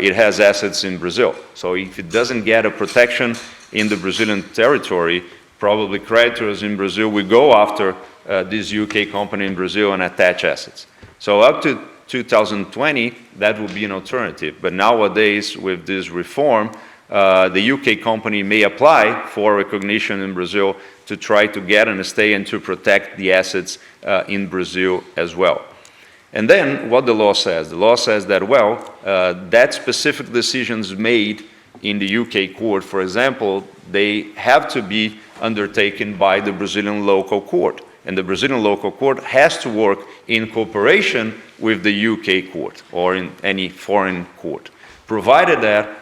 it has assets in Brazil. So if it doesn't get a protection in the Brazilian territory, probably creditors in Brazil will go after this UK company in Brazil and attach assets. So up to 2020, that would be an alternative. But nowadays, with this reform, the UK company may apply for recognition in Brazil to try to get an stay and to protect the assets in Brazil as well. And then what the law says that, well, that specific decisions made in the UK court, for example, they have to be undertaken by the Brazilian local court. And the Brazilian local court has to work in cooperation with the UK court or in any foreign court, provided that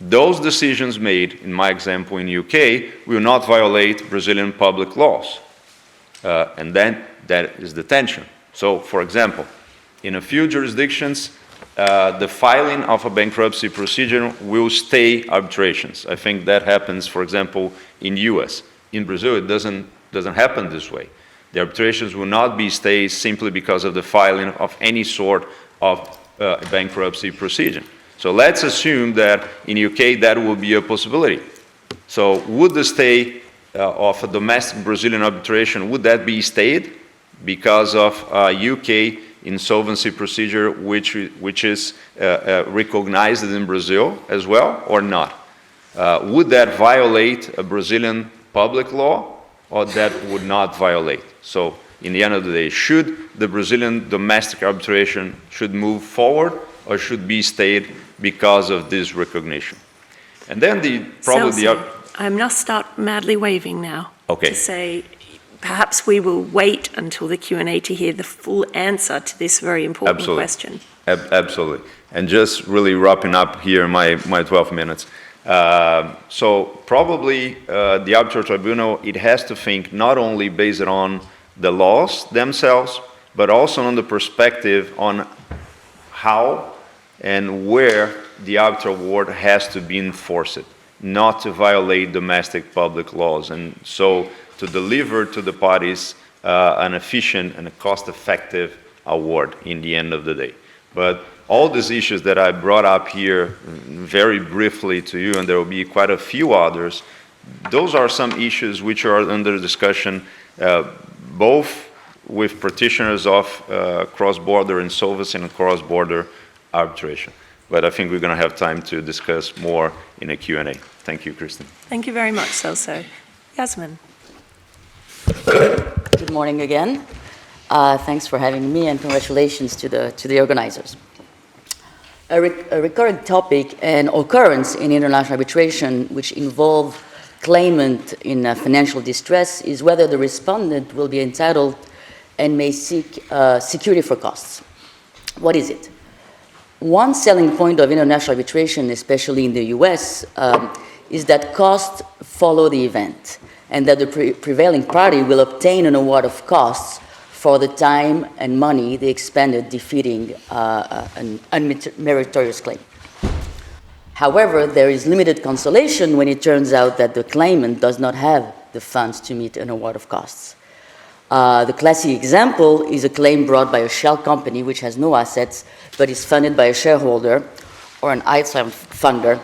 those decisions made, in my example in UK, will not violate Brazilian public laws. And then that is the tension. So, for example, in a few jurisdictions, the filing of a bankruptcy procedure will stay arbitrations. I think that happens, for example, in US. In Brazil, it doesn't happen this way. The arbitrations will not be stayed simply because of the filing of any sort of bankruptcy procedure. So let's assume that in UK that will be a possibility. So would the stay of a domestic Brazilian arbitration, would that be stayed because of UK insolvency procedure which is recognized in Brazil as well or not? Would that violate a Brazilian public law or that would not violate? So in the end of the day, should the Brazilian domestic arbitration should move forward or should be stayed because of this recognition? And then I must start madly waving now. Okay. To say perhaps we will wait until the Q&A to hear the full answer to this very important question. Absolutely. And just really wrapping up here my 12 minutes. So probably the arbitral tribunal, it has to think not only based on the laws themselves, but also on the perspective on how and where the arbitral award has to be enforced, not to violate domestic public laws, and so to deliver to the parties an efficient and a cost-effective award in the end of the day. But all these issues that I brought up here very briefly to you, and there will be quite a few others, those are some issues which are under discussion both with practitioners of cross-border insolvency and cross-border arbitration. But I think we're going to have time to discuss more in a Q&A. Thank you, Kristin. Thank you very much, Celso. Yasmine. Good morning again. Thanks for having me, and congratulations to the organizers. A recurring topic and occurrence in international arbitration which involve claimant in financial distress is whether the respondent will be entitled and may seek security for costs. What is it? One selling point of international arbitration, especially in the US, is that costs follow the event, and that the prevailing party will obtain an award of costs for the time and money they expended defeating an unmeritorious claim. However, there is limited consolation when it turns out that the claimant does not have the funds to meet an award of costs. The classic example is a claim brought by a shell company which has no assets but is funded by a shareholder or an outside funder,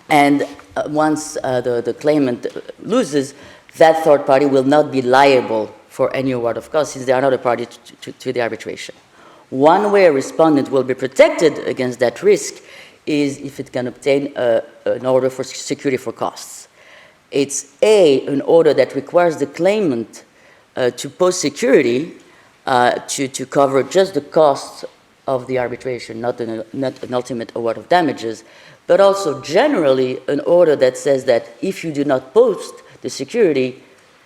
and once the claimant loses, that third party will not be liable for any award of costs since they are not a party to the arbitration. One way a respondent will be protected against that risk is if it can obtain an order for security for costs. It's an order that requires the claimant to post security to cover just the costs of the arbitration, not an ultimate award of damages, but also generally an order that says that if you do not post the security,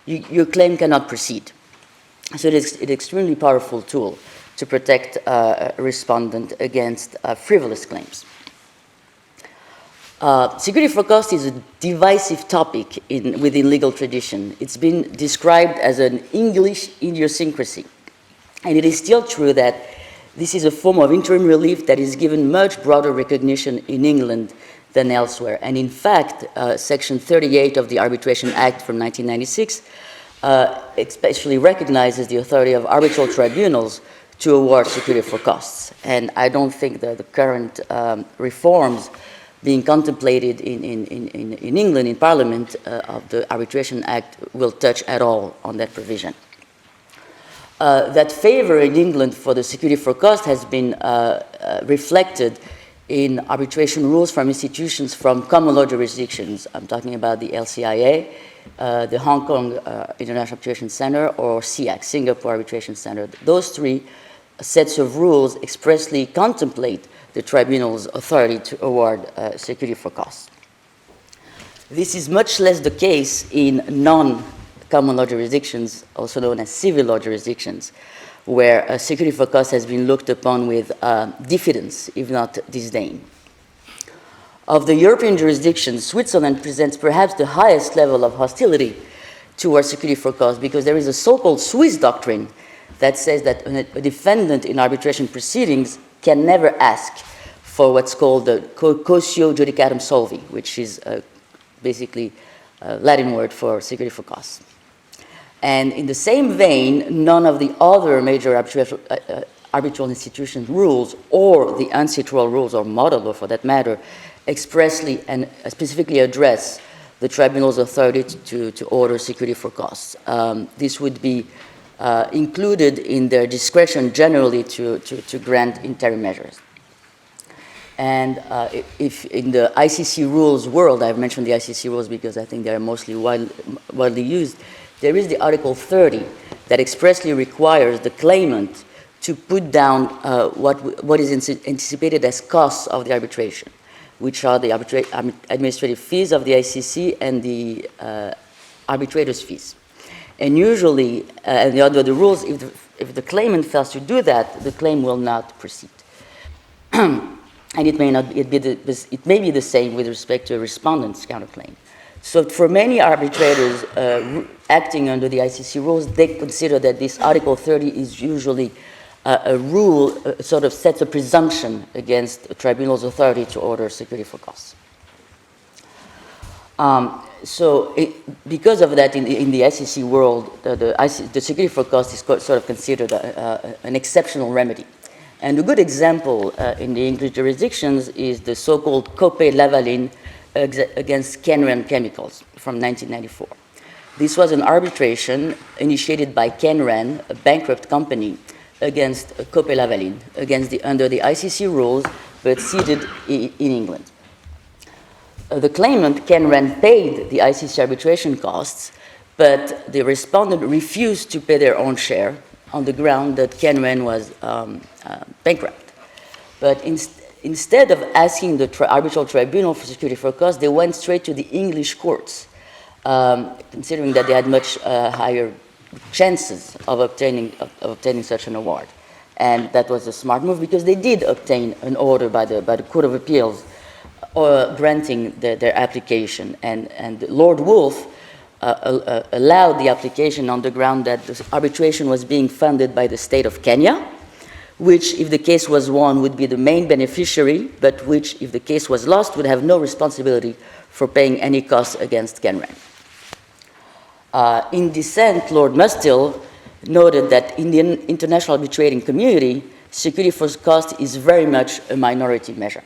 your claim cannot proceed. So it is an extremely powerful tool to protect a respondent against frivolous claims. Security for cost is a divisive topic within legal tradition. It's been described as an English idiosyncrasy. And it is still true that this is a form of interim relief that is given much broader recognition in England than elsewhere. And in fact, Section 38 of the Arbitration Act from 1996 especially recognizes the authority of arbitral tribunals to award security for costs. And I don't think that the current reforms being contemplated in England, in Parliament, of the Arbitration Act will touch at all on that provision. that favor in England for the security for cost has been reflected in arbitration rules from institutions from common law jurisdictions. I'm talking about the LCIA, the Hong Kong International Arbitration Center, or SIAC, Singapore Arbitration Center. Those three sets of rules expressly contemplate the tribunal's authority to award security for costs. This is much less the case in non-common law jurisdictions, also known as civil law jurisdictions, where security for costs has been looked upon with diffidence, if not disdain. Of the European jurisdictions, Switzerland presents perhaps the highest level of hostility towards security for costs, because there is a so-called Swiss doctrine that says that a defendant in arbitration proceedings can never ask for what's called the cautio judicatum solvi, which is basically a Latin word for security for costs. And in the same vein, none of the other major arbitral institution rules, or the ancestral rules, or model law for that matter, expressly and specifically address the tribunal's authority to order security for costs. This would be included in their discretion generally to grant interim measures. And if in the ICC rules world, I've mentioned the ICC rules because I think they are mostly widely used, there is the Article 30 that expressly requires the claimant to put down what is anticipated as costs of the arbitration, which are the administrative fees of the ICC and the arbitrator's fees. And usually, under the rules, if the claimant fails to do that, the claim will not proceed. And it may be the same with respect to a respondent's counterclaim. So for many arbitrators acting under the ICC rules, they consider that this Article 30 is usually a rule, sort of sets a presumption against a tribunal's authority to order security for costs. Because of that, in the ICC world, the security for costs is sort of considered an exceptional remedy. And a good example in the English jurisdictions is the so-called Coppée-Lavalin against Ken-Ren chemicals from 1994. This was an arbitration initiated by Ken-Ren, a bankrupt company, against Coppée-Lavalin, under the ICC rules, but seated in England. The claimant, Ken-Ren, paid the ICC arbitration costs, but the respondent refused to pay their own share on the ground that Ken-Ren was bankrupt. But instead of asking the arbitral tribunal for security for costs, they went straight to the English courts, considering that they had much higher chances of obtaining such an award. And that was a smart move, because they did obtain an order by the Court of Appeals granting their application. And Lord Wolfe allowed the application on the ground that the arbitration was being funded by the state of Kenya, which, if the case was won, would be the main beneficiary, but which, if the case was lost, would have no responsibility for paying any costs against Ken-Ren. In dissent, Lord Mustill noted that in the international arbitrating community, security for cost is very much a minority measure.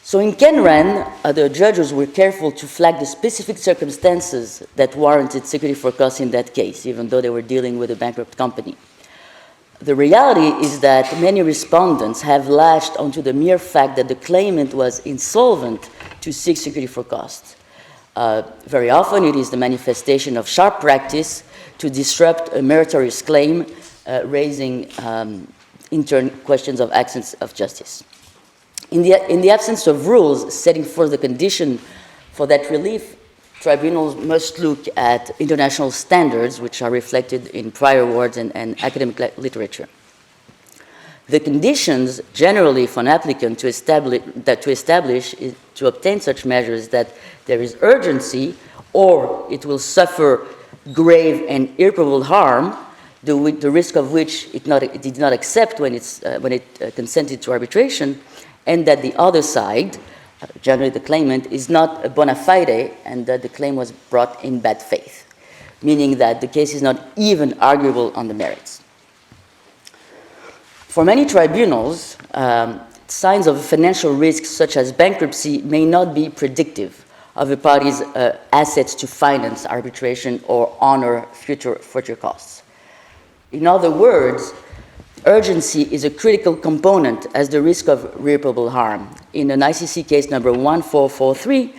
So in Ken-Ren, the judges were careful to flag the specific circumstances that warranted security for costs in that case, even though they were dealing with a bankrupt company. The reality is that many respondents have latched onto the mere fact that the claimant was insolvent to seek security for costs. Very often it is the manifestation of sharp practice to disrupt a meritorious claim, raising in turn questions of access of justice. In the absence of rules setting forth the condition for that relief, tribunals must look at international standards, which are reflected in prior awards and academic literature. The conditions generally for an applicant to establish is to obtain such measures that there is urgency, or it will suffer grave and irreparable harm, the risk of which it did not accept when it consented to arbitration, and that the other side, generally the claimant, is not a bona fide, and that the claim was brought in bad faith, meaning that the case is not even arguable on the merits. For many tribunals, signs of financial risk such as bankruptcy may not be predictive of a party's assets to finance arbitration or honor future costs. In other words, urgency is a critical component as the risk of irreparable harm. In an ICC case number 1443,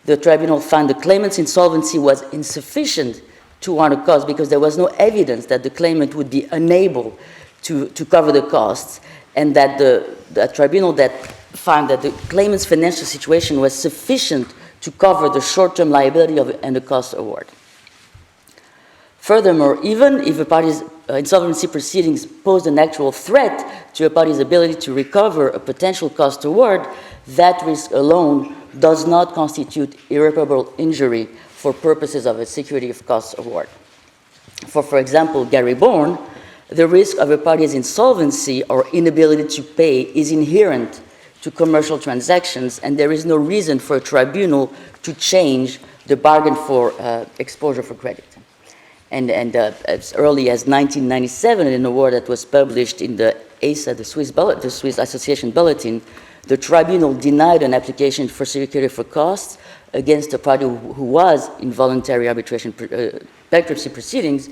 the tribunal found the claimant's insolvency was insufficient to warrant a cost because there was no evidence that the claimant would be unable to cover the costs, and that the tribunal that found that the claimant's financial situation was sufficient to cover the short-term liability and the cost award. Furthermore, even if a party's insolvency proceedings posed an actual threat to a party's ability to recover a potential cost award, that risk alone does not constitute irreparable injury for purposes of a security of costs award. For example, Gary Bourne, the risk of a party's insolvency or inability to pay is inherent to commercial transactions, and there is no reason for a tribunal to change the bargain for exposure for credit. And as early as 1997, in an award that was published in the ASA, the Swiss Association Bulletin, the tribunal denied an application for security for costs against a party who was in voluntary arbitration bankruptcy proceedings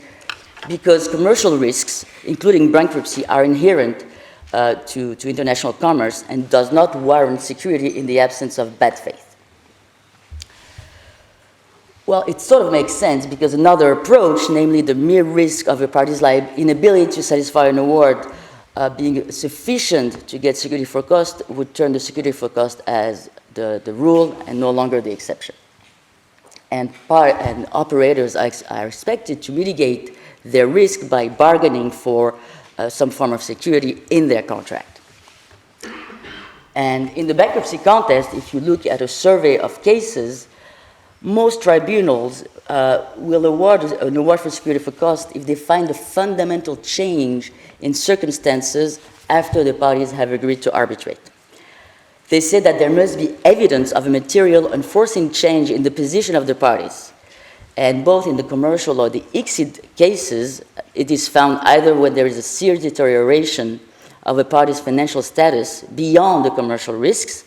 because commercial risks, including bankruptcy, are inherent to international commerce and does not warrant security in the absence of bad faith. Well, it sort of makes sense because another approach, namely the mere risk of a party's inability to satisfy an award being sufficient to get security for cost, would turn the security for cost as the rule and no longer the exception. And operators are expected to mitigate their risk by bargaining for some form of security in their contract. And in the bankruptcy context, if you look at a survey of cases, most tribunals will award an award for security for cost if they find a fundamental change in circumstances after the parties have agreed to arbitrate. They say that there must be evidence of a material enforcing change in the position of the parties. And both in the commercial or the ICSID cases, it is found either when there is a serious deterioration of a party's financial status beyond the commercial risks,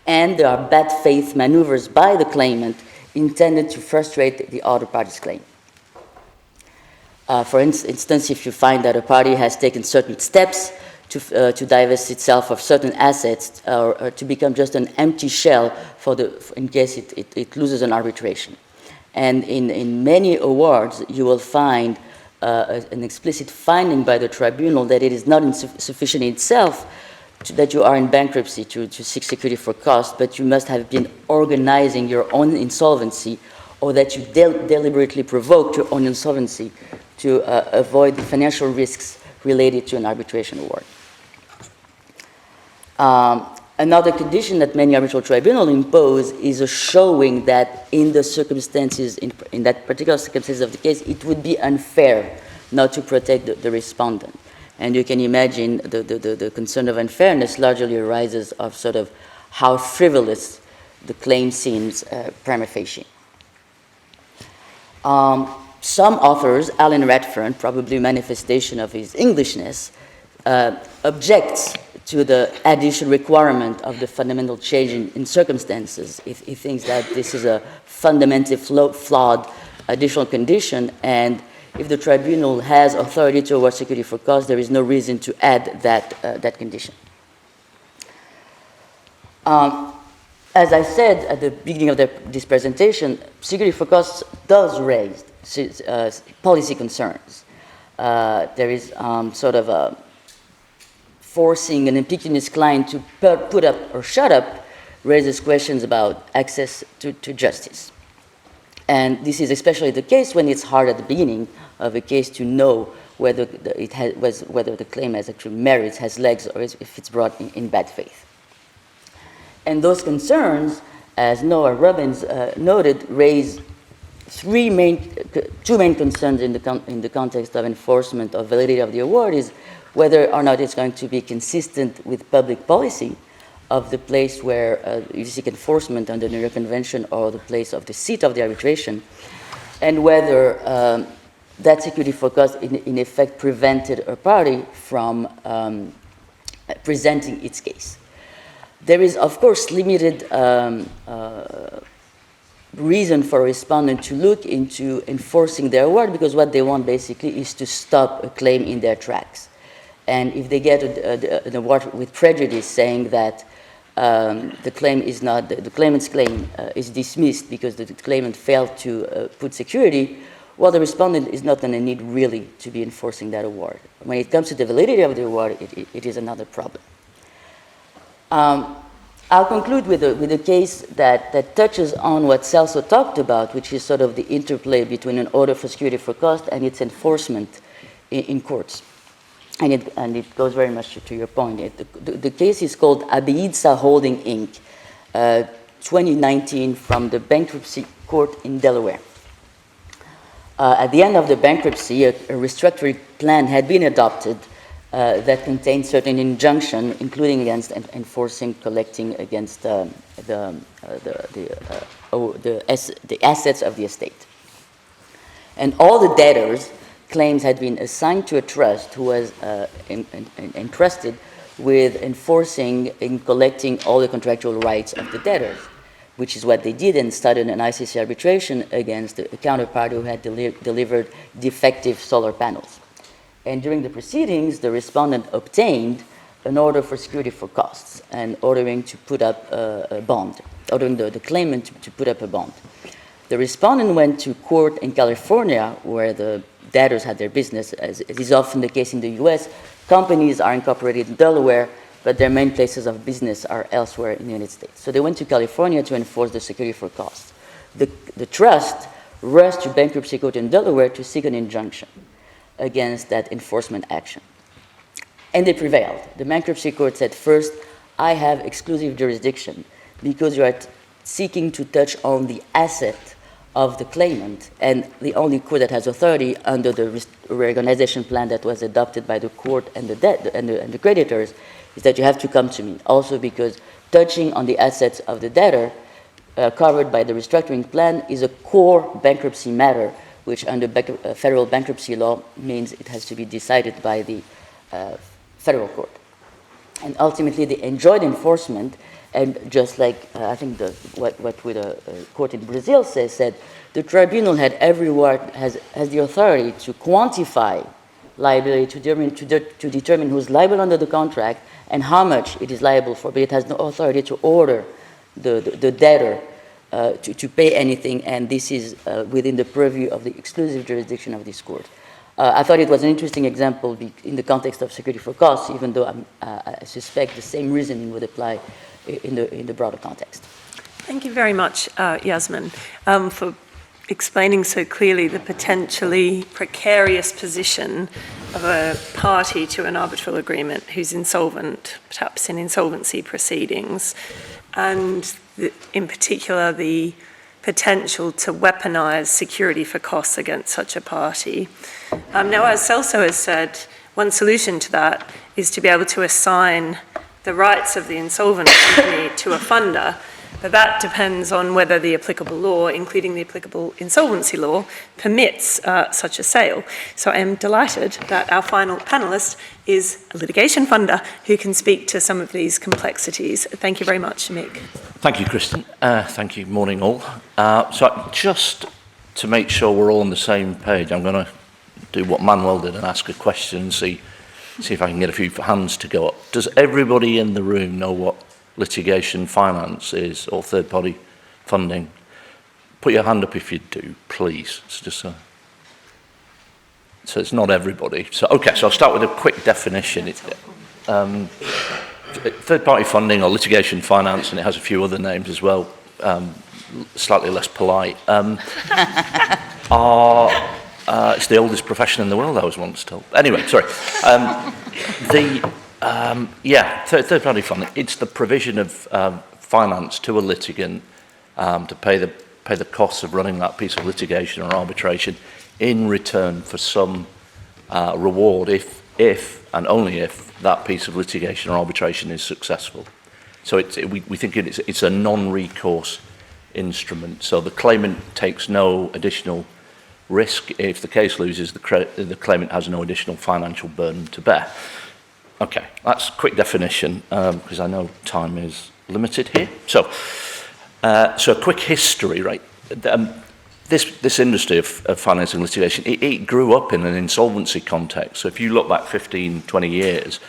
and there are bad faith maneuvers by the claimant intended to frustrate the other party's claim. For instance, if you find that a party has taken certain steps to divest itself of certain assets or to become just an empty shell in case it loses an arbitration. And in many awards, you will find an explicit finding by the tribunal that it is not sufficient in itself that you are in bankruptcy to seek security for cost, but you must have been organizing your own insolvency, or that you deliberately provoked your own insolvency to avoid the financial risks related to an arbitration award. Another condition that many arbitral tribunals impose is a showing that in the circumstances, in that particular circumstances of the case, it would be unfair not to protect the respondent. And you can imagine the concern of unfairness largely arises of sort of how frivolous the claim seems prima facie. Some authors, Alan Radford, probably a manifestation of his Englishness, objects to the additional requirement of the fundamental change in circumstances. He thinks that this is a fundamentally flawed additional condition, and if the tribunal has authority to award security for cost, there is no reason to add that condition. As I said at the beginning of this presentation, security for costs does raise policy concerns. There is sort of a forcing an impecunious client to put up or shut up raises questions about access to justice. And this is especially the case when it's hard at the beginning of a case to know whether whether the claim has actually merits, has legs, or if it's brought in bad faith. And those concerns, as Noah Robbins noted, raise two main concerns in the context of enforcement of validity of the award is whether or not it's going to be consistent with public policy of the place where you seek enforcement under the New York Convention or the place of the seat of the arbitration, and whether that security for cost in effect prevented a party from presenting its case. There is, of course, limited reason for a respondent to look into enforcing their award, because what they want basically is to stop a claim in their tracks. And if they get an award with prejudice saying that the claimant's claim is dismissed because the claimant failed to put security, well, the respondent is not going to need really to be enforcing that award. When it comes to the validity of the award, it is another problem. I'll conclude with a case that touches on what Celso talked about, which is sort of the interplay between an order for security for cost and its enforcement in courts. And it goes very much to your point. The case is called Abeinsa Holding, Inc., 2019, from the bankruptcy court in Delaware. At the end of the bankruptcy, a restructuring plan had been adopted that contained certain injunctions, including against enforcing, collecting against the assets of the estate. And all the debtors' claims had been assigned to a trust who was entrusted with enforcing and collecting all the contractual rights of the debtors, which is what they did, and started an ICC arbitration against a counterpart who had delivered defective solar panels. And during the proceedings, the respondent obtained an order for security for costs and ordering to put up a bond, ordering the claimant to put up a bond. The respondent went to court in California, where the debtors had their business. As is often the case in the US, companies are incorporated in Delaware, but their main places of business are elsewhere in the United States. So they went to California to enforce the security for costs. The trust rushed to bankruptcy court in Delaware to seek an injunction against that enforcement action. And they prevailed. The bankruptcy court said, first, I have exclusive jurisdiction because you are seeking to touch on the asset of the claimant, and the only court that has authority under the reorganization plan that was adopted by the court and the creditors is that you have to come to me. Also because touching on the assets of the debtor covered by the restructuring plan is a core bankruptcy matter, which under federal bankruptcy law means it has to be decided by the federal court. And ultimately, they enjoyed enforcement, and just like I think what the court in Brazil said, the tribunal had has the authority to quantify liability, to determine who's liable under the contract and how much it is liable for, but it has no authority to order the debtor to pay anything, and this is within the purview of the exclusive jurisdiction of this court. I thought it was an interesting example in the context of security for costs, even though I suspect the same reasoning would apply in the broader context. Thank you very much, Yasmine, for explaining so clearly the potentially precarious position of a party to an arbitral agreement who's insolvent, perhaps in insolvency proceedings, and in particular the potential to weaponize security for costs against such a party. Now, as Celso has said, one solution to that is to be able to assign the rights of the insolvent company to a funder, but that depends on whether the applicable law, including the applicable insolvency law, permits such a sale. So I am delighted that our final panelist is a litigation funder who can speak to some of these complexities. Thank you very much, Mick. Thank you, Kristin. Thank you. Morning, all. So just to make sure we're all on the same page, I'm going to do what Manuel did and ask a question and see if I can get a few hands to go up. Does everybody in the room know what litigation finance is, or third-party funding? Put your hand up if you do, please. It's just so it's not everybody. So okay, so I'll start with a quick definition. Third-party funding or litigation finance, and it has a few other names as well, slightly less polite, it's the oldest profession in the world, I was once told. Anyway, sorry. Third-party funding. It's the provision of finance to a litigant to pay the costs of running that piece of litigation or arbitration in return for some reward if and only if that piece of litigation or arbitration is successful. So we think it's a non-recourse instrument. So the claimant takes no additional risk. If the case loses, the claimant has no additional financial burden to bear. Okay, that's a quick definition because I know time is limited here. So a quick history, right? This industry of financing litigation, it grew up in an insolvency context. So if you look back 15, 20 years,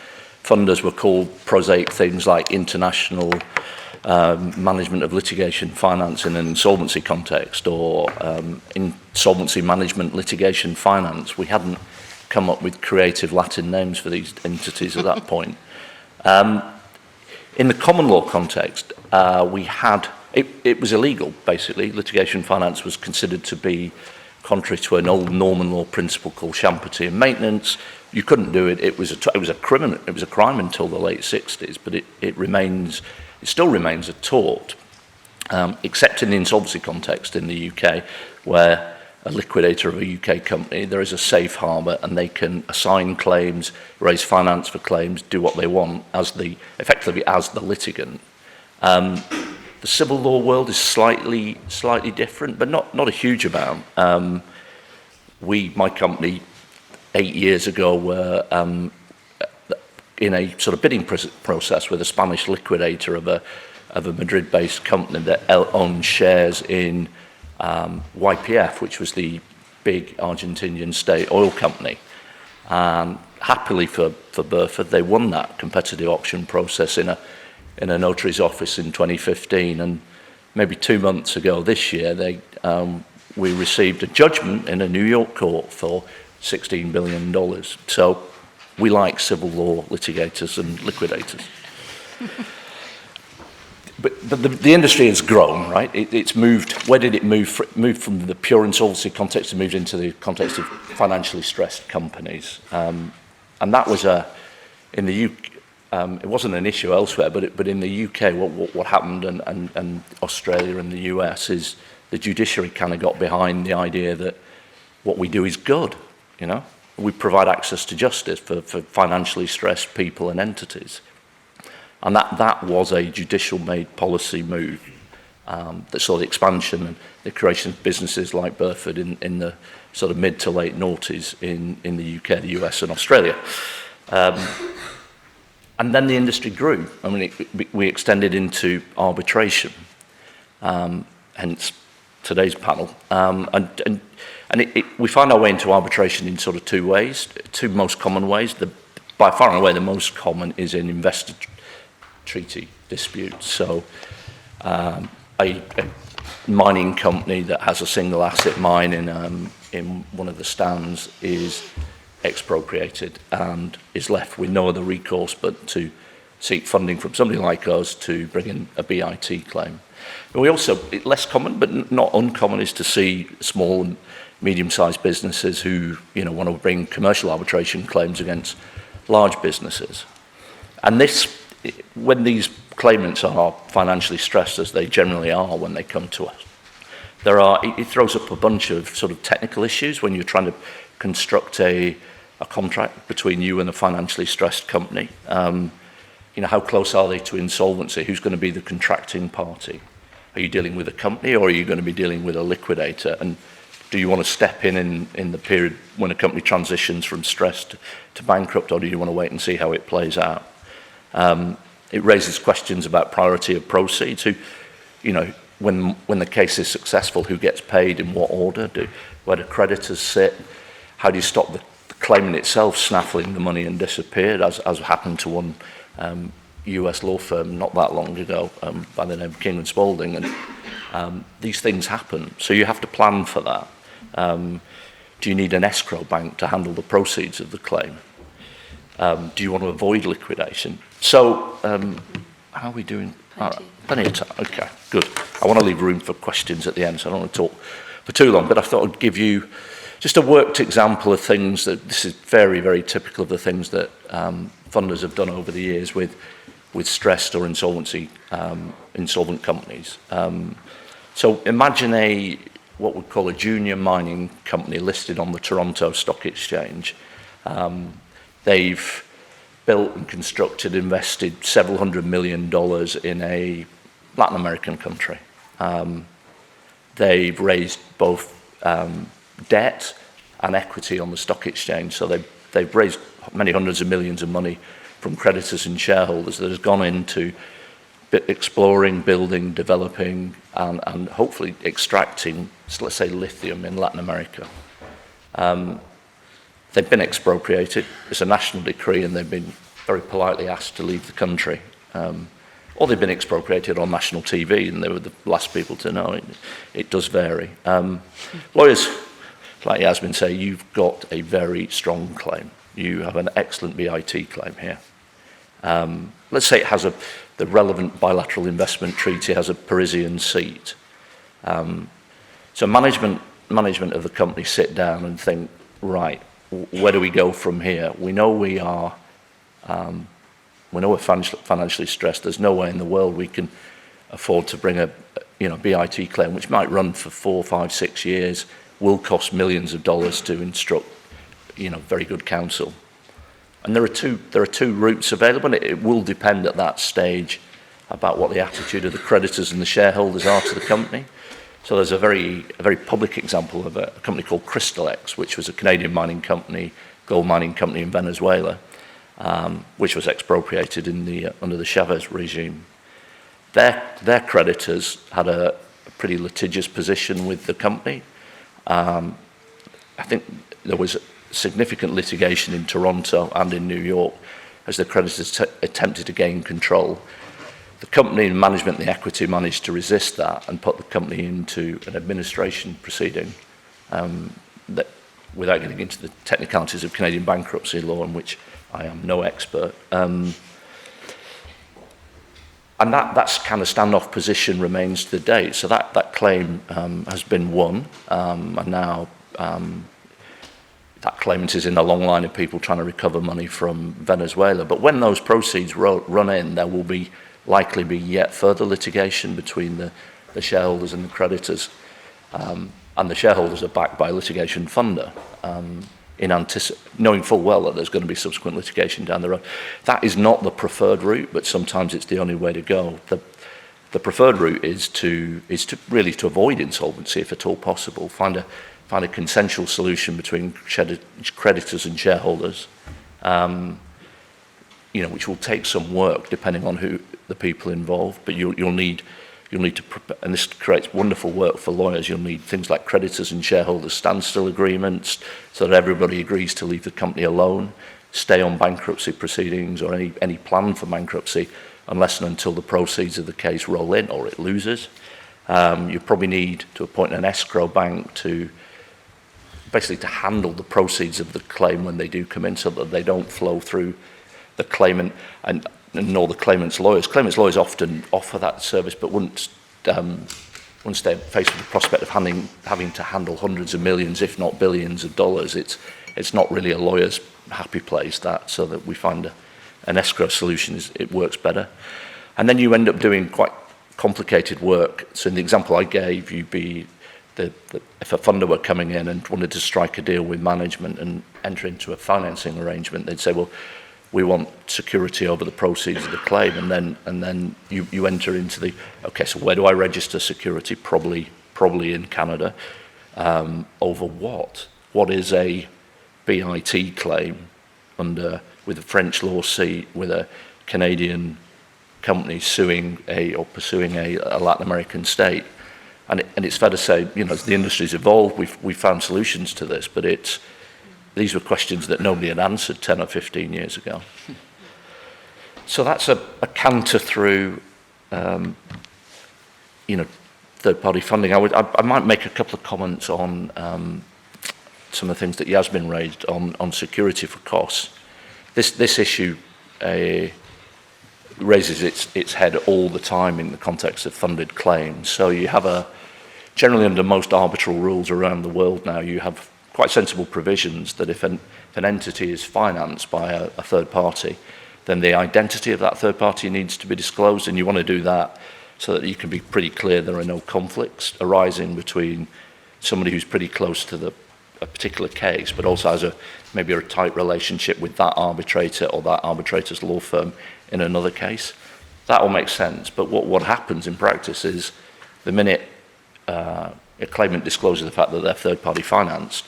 funders were called prosaic things like international management of litigation finance in an insolvency context, or insolvency management litigation finance. We hadn't come up with creative Latin names for these entities at that point. In the common law context, it was illegal, basically. Litigation finance was considered to be contrary to an old Norman law principle called champity and maintenance. You couldn't do it. It was a crime until the late 60s, but it still remains a tort, except in the insolvency context in the UK, where a liquidator of a UK company, there is a safe harbour, and they can assign claims, raise finance for claims, do what they want effectively as the litigant. The civil law world is slightly different, but not a huge amount. My company 8 years ago were in a sort of bidding process with a Spanish liquidator of a Madrid-based company that owned shares in YPF, which was the big Argentinian state oil company. And happily for Burford, they won that competitive auction process in a notary's office in 2015. And maybe 2 months ago this year, we received a judgment in a New York court for $16 billion. So we like civil law litigators and liquidators. But the industry has grown, right? It's moved. Where did it move? Moved from the pure insolvency context and moved into the context of financially stressed companies. And that was in the UK. It wasn't an issue elsewhere, but in the UK, what happened, and Australia and the US, is the judiciary kind of got behind the idea that what we do is good. You know, we provide access to justice for financially stressed people and entities. And that was a judicial-made policy move that saw the expansion and the creation of businesses like Burford in the sort of mid to late noughties in the UK, the US and Australia. And then the industry grew. I mean, we extended into arbitration, hence today's panel. And we find our way into arbitration in sort of two ways, two most common ways. By far and away, the most common is in investor treaty disputes. So a mining company that has a single asset mine in one of the stands is expropriated and is left with no other recourse but to seek funding from somebody like us to bring in a BIT claim. And we also, less common but not uncommon, is to see small and medium-sized businesses who want to bring commercial arbitration claims against large businesses. And when these claimants are financially stressed, as they generally are when they come to us, it throws up a bunch of sort of technical issues when you're trying to construct a contract between you and a financially stressed company. How close are they to insolvency? Who's going to be the contracting party? Are you dealing with a company, or are you going to be dealing with a liquidator? And do you want to step in the period when a company transitions from stressed to bankrupt, or do you want to wait and see how it plays out? It raises questions about priority of proceeds. When the case is successful, who gets paid in what order? Where do creditors sit? How do you stop the claimant itself snaffling the money and disappeared, as happened to one US law firm not that long ago by the name of King & Spalding? And these things happen, so you have to plan for that. Do you need an escrow bank to handle the proceeds of the claim? Do you want to avoid liquidation? So, how are we doing? All right, plenty of time. Okay, good. I want to leave room for questions at the end, so I don't want to talk for too long, but I thought I'd give you just a worked example of things that, this is very, very typical of the things that funders have done over the years with stressed or insolvent companies. So imagine what we call a junior mining company listed on the Toronto Stock Exchange. They've built and constructed, invested several $100 million in a Latin American country. They've raised both debt and equity on the stock exchange. So they've raised many hundreds of millions of money from creditors and shareholders that has gone into exploring, building, developing, and hopefully extracting, let's say, lithium in Latin America. They've been expropriated. It's a national decree, and they've been very politely asked to leave the country. Or they've been expropriated on national TV, and they were the last people to know. It does vary. Lawyers, like Yasmine say, you've got a very strong claim. You have an excellent BIT claim here. Let's say it has the relevant bilateral investment treaty has a Parisian seat. So management of the company sit down and think, right, where do we go from here? We know we're financially stressed. There's no way in the world we can afford to bring a BIT claim, which might run for 4, 5, 6 years, will cost millions of dollars to instruct, very good counsel. And there are two routes available. It will depend at that stage about what the attitude of the creditors and the shareholders are to the company. So there's a very public example of a company called Crystalex, which was a Canadian mining company, gold mining company in Venezuela, which was expropriated under the Chavez regime. Their creditors had a pretty litigious position with the company. I think there was significant litigation in Toronto and in New York as the creditors attempted to gain control. The company and management, the equity, managed to resist that and put the company into an administration proceeding that, without getting into the technicalities of Canadian bankruptcy law, in which I am no expert. And that's kind of standoff position remains to date. So that claim has been won, and now that claimant is in a long line of people trying to recover money from Venezuela. But when those proceeds run in, there will likely be yet further litigation between the shareholders and the creditors. And the shareholders are backed by a litigation funder, knowing full well that there's going to be subsequent litigation down the road. That is not the preferred route, but sometimes it's the only way to go. The preferred route is to really avoid insolvency if at all possible. Find a consensual solution between creditors and shareholders, which will take some work depending on who the people involved. But you'll need to prepare, and this creates wonderful work for lawyers. You'll need things like creditors and shareholders standstill agreements, so that everybody agrees to leave the company alone, stay on bankruptcy proceedings or any plan for bankruptcy, unless and until the proceeds of the case roll in or it loses. You probably need to appoint an escrow bank to handle the proceeds of the claim when they do come in, so that they don't flow through the claimant and nor the claimant's lawyers. Claimant's lawyers often offer that service, but once they're faced with the prospect of having to handle hundreds of millions, if not billions of dollars, it's not really a lawyer's happy place. So that we find an escrow solution it works better. And then you end up doing quite complicated work. So in the example I gave, if a funder were coming in and wanted to strike a deal with management and enter into a financing arrangement, they'd say, well, we want security over the proceeds of the claim, and then you enter into so where do I register security? Probably in Canada. Over what? What is a BIT claim with a French law seat, with a Canadian company pursuing a Latin American state? And it's fair to say, as the industry's evolved, we've found solutions to this, but these were questions that nobody had answered 10 or 15 years ago. So that's a canter through, third-party funding. I might make a couple of comments on some of the things that Yasmine raised on security for costs. This issue raises its head all the time in the context of funded claims. So you have generally under most arbitral rules around the world now, you have quite sensible provisions that if an entity is financed by a third party, then the identity of that third party needs to be disclosed, and you want to do that so that you can be pretty clear there are no conflicts arising between somebody who's pretty close to a particular case, but also has maybe a tight relationship with that arbitrator or that arbitrator's law firm in another case. That all makes sense, but what happens in practice is the minute a claimant discloses the fact that they're third-party financed,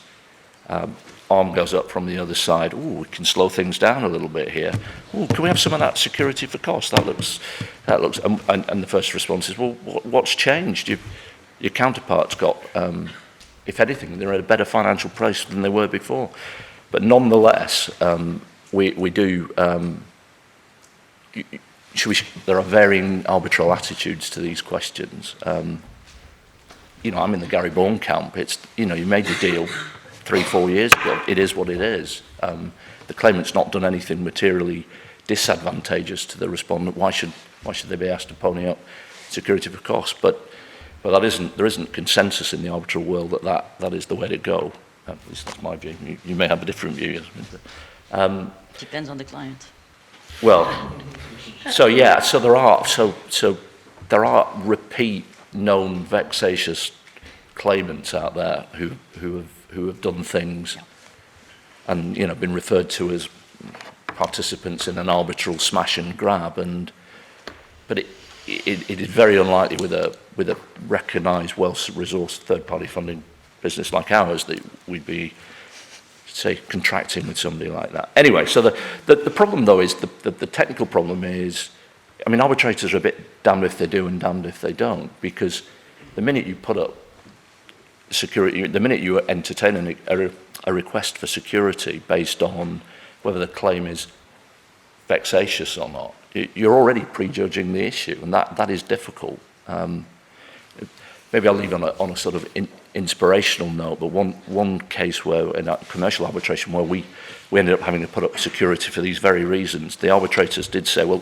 arm goes up from the other side. Ooh, we can slow things down a little bit here. Ooh, can we have some of that security for cost? That looks, and the first response is, well, what's changed? Your counterparts got, if anything, they're at a better financial price than they were before. But nonetheless, we do, there are varying arbitral attitudes to these questions. You know, I'm in the Gary Bourne camp. It's, you know, you made the deal 3-4 years ago. It is what it is. The claimant's not done anything materially disadvantageous to the respondent. Why should they be asked to pony up security for cost? But there isn't consensus in the arbitral world that is the way to go. At least that's my view. You may have a different view. Depends on the client. Well, so yeah, so there are repeat known vexatious claimants out there who have done things and, you know, been referred to as participants in an arbitral smash and grab, but it is very unlikely with a recognised, well-resourced third-party funding business like ours that we'd be, say, contracting with somebody like that. Anyway, so the problem though is the technical problem is, I mean, arbitrators are a bit damned if they do and damned if they don't, because the minute you put up security, the minute you entertain a request for security based on whether the claim is vexatious or not, you're already prejudging the issue, and that is difficult. Maybe I'll leave on a sort of inspirational note, but one case where in a commercial arbitration where we ended up having to put up security for these very reasons, the arbitrators did say, well,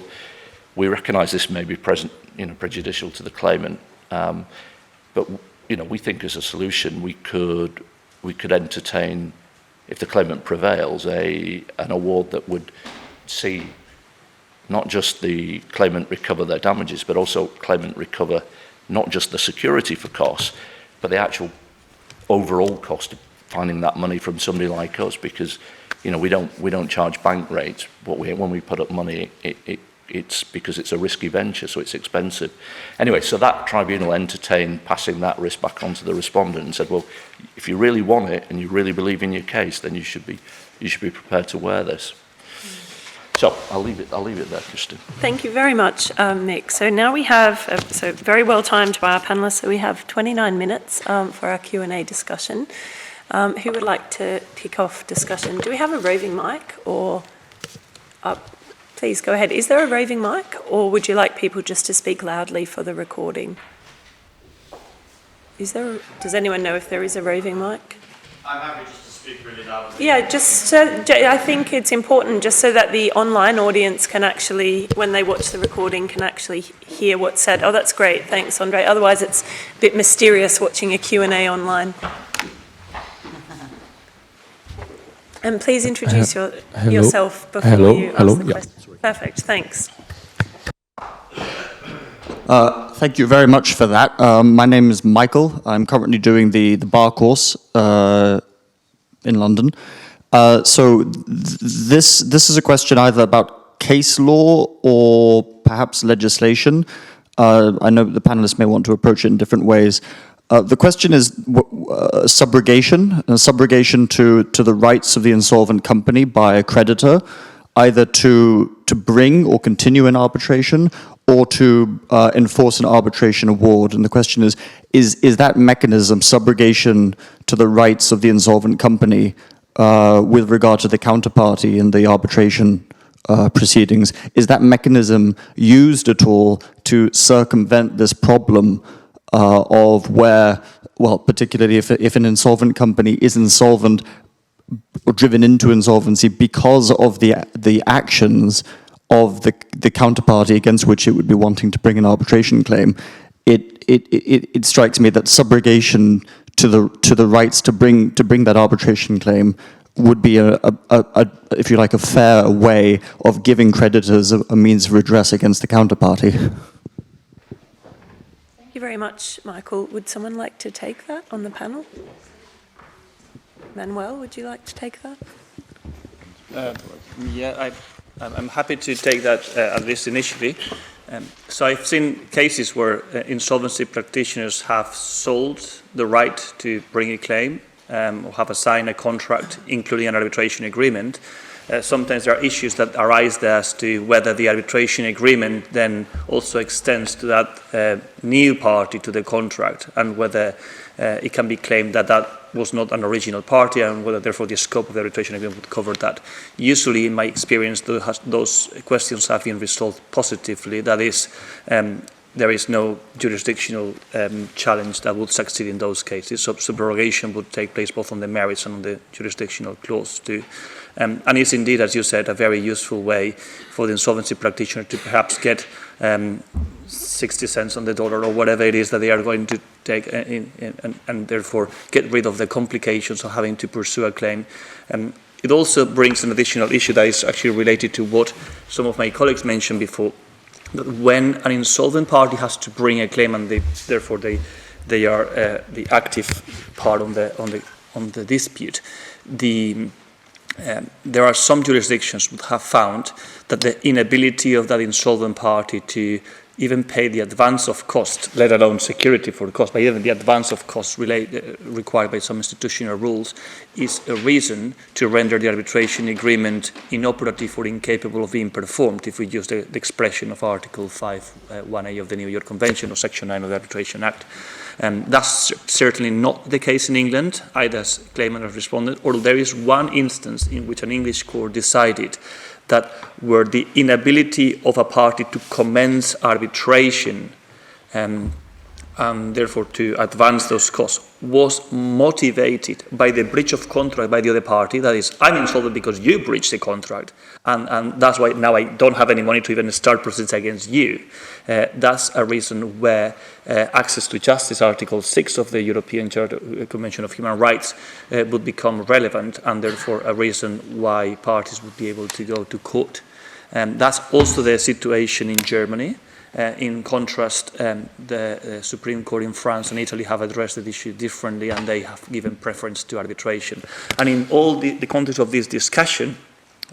we recognise this may be prejudicial to the claimant, but you know, we think as a solution we could entertain, if the claimant prevails, an award that would see not just the claimant recover their damages, but also claimant recover not just the security for costs, but the actual overall cost of finding that money from somebody like us, because you know we don't charge bank rates. When we put up money, it's because it's a risky venture, so it's expensive. Anyway, so that tribunal entertained passing that risk back onto the respondent and said, well, if you really want it and you really believe in your case, then you should be prepared to wear this. So I'll leave it there, Kristin. Thank you very much, Mick. So now we have, so very well timed by our panellists, so we have 29 minutes for our Q&A discussion. Who would like to kick off discussion? Do we have a roving mic or... please go ahead. Is there a roving mic, or would you like people just to speak loudly for the recording? Does anyone know if there is a roving mic? I'm happy just to speak really loudly. Yeah, I think it's important just so that the online audience can actually, when they watch the recording, can actually hear what's said. Oh, that's great. Thanks, Andre. Otherwise, it's a bit mysterious watching a Q&A online. And please introduce yourself before you ask the question. Perfect, thanks. Thank you very much for that. My name is Michael. I'm currently doing the bar course in London. So this is a question either about case law or perhaps legislation. I know the panelists may want to approach it in different ways. The question is subrogation to the rights of the insolvent company by a creditor, either to bring or continue an arbitration or to enforce an arbitration award. And the question is that mechanism, subrogation to the rights of the insolvent company with regard to the counterparty in the arbitration proceedings, is that mechanism used at all to circumvent this problem of where, well, particularly if an insolvent company is insolvent or driven into insolvency because of the actions of the counterparty against which it would be wanting to bring an arbitration claim, it strikes me that subrogation to the rights to bring that arbitration claim would be a if you like, a fair way of giving creditors a means of redress against the counterparty. Thank you very much, Michael. Would someone like to take that on the panel? Manuel, would you like to take that? Yeah, I'm happy to take that at least initially. So I've seen cases where insolvency practitioners have sold the right to bring a claim or have signed a contract, including an arbitration agreement, sometimes there are issues that arise there as to whether the arbitration agreement then also extends to that new party to the contract, and whether it can be claimed that that was not an original party, and whether therefore the scope of the arbitration agreement would cover that. Usually, in my experience, those questions have been resolved positively. That is, there is no jurisdictional challenge that would succeed in those cases. So subrogation would take place both on the merits and on the jurisdictional clause too. And it's indeed, as you said, a very useful way for the insolvency practitioner to perhaps get 60 cents on the dollar or whatever it is that they are going to take and therefore get rid of the complications of having to pursue a claim. It also brings an additional issue that is actually related to what some of my colleagues mentioned before, that when an insolvent party has to bring a claim and therefore they are the active part on the dispute, there are some jurisdictions that have found that the inability of that insolvent party to even pay the advance of cost, let alone security for the cost, but even the advance of cost required by some institutional rules, is a reason to render the arbitration agreement inoperative or incapable of being performed, if we use the expression of Article 5(1)(a) of the New York Convention or Section 9 of the Arbitration Act. That's certainly not the case in England, either as claimant or respondent, although there is one instance in which an English court decided that where the inability of a party to commence arbitration and therefore to advance those costs was motivated by the breach of contract by the other party. That is, I'm insolvent because you breached the contract, and that's why now I don't have any money to even start proceedings against you. That's a reason where access to justice, Article 6 of the European Convention of Human Rights, would become relevant, and therefore a reason why parties would be able to go to court. That's also the situation in Germany. In contrast, the Supreme Court in France and Italy have addressed the issue differently, and they have given preference to arbitration. And in all the context of this discussion,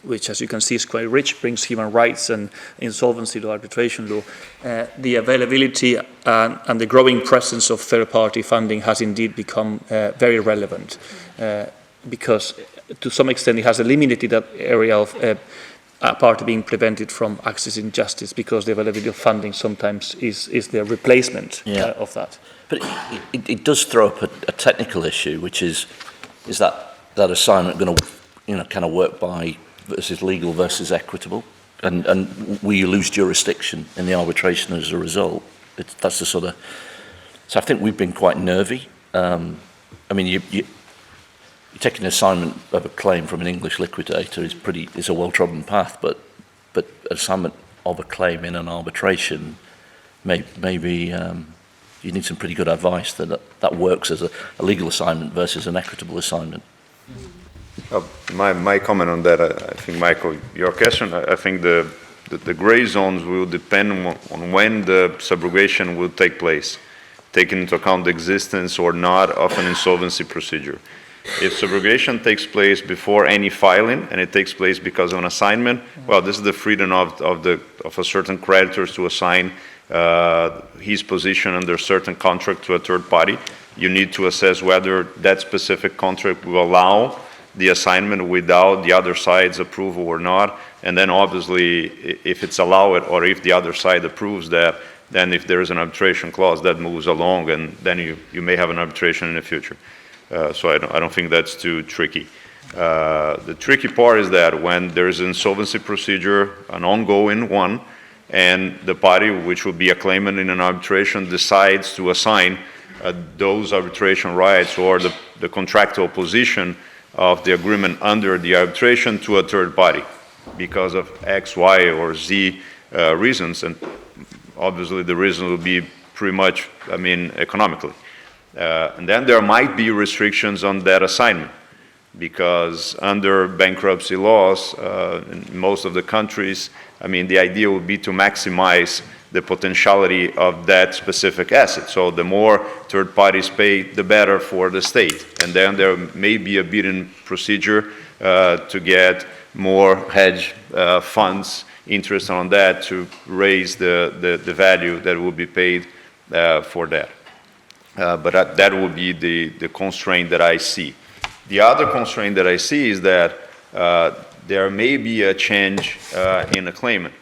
which, as you can see, is quite rich, brings human rights and insolvency to arbitration law, the availability and the growing presence of third-party funding has indeed become very relevant, because to some extent it has eliminated that area of a party being prevented from accessing justice, because the availability of funding sometimes is the replacement of that. But it does throw up a technical issue, which is that assignment going to kind of work by versus legal versus equitable, and will you lose jurisdiction in the arbitration as a result? That's the sort of. So I think we've been quite nervy. I mean, you taking an assignment of a claim from an English liquidator is a well-trodden path, but assignment of a claim in an arbitration, maybe you need some pretty good advice that works as a legal assignment versus an equitable assignment. My comment on that, I think, Michael, your question, I think the gray zones will depend on when the subrogation will take place, taking into account the existence or not of an insolvency procedure. If subrogation takes place before any filing, and it takes place because of an assignment, well, this is the freedom of a certain creditor to assign his position under certain contract to a third party. You need to assess whether that specific contract will allow the assignment without the other side's approval or not. And then obviously, if it's allowed, or if the other side approves that, then if there is an arbitration clause, that moves along, and then you may have an arbitration in the future. So I don't think that's too tricky. The tricky part is that when there is an insolvency procedure, an ongoing one, and the party, which will be a claimant in an arbitration, decides to assign those arbitration rights or the contractual position of the agreement under the arbitration to a third party because of X, Y, or Z reasons, and obviously the reason will be pretty much, economically. And then there might be restrictions on that assignment, because under bankruptcy laws in most of the countries, the idea would be to maximize the potentiality of that specific asset. So the more third parties pay, the better for the state. And then there may be a bidding procedure to get more hedge funds interest on that to raise the value that will be paid for that. But that would be the constraint that I see. The other constraint that I see is that there may be a change in the claimant.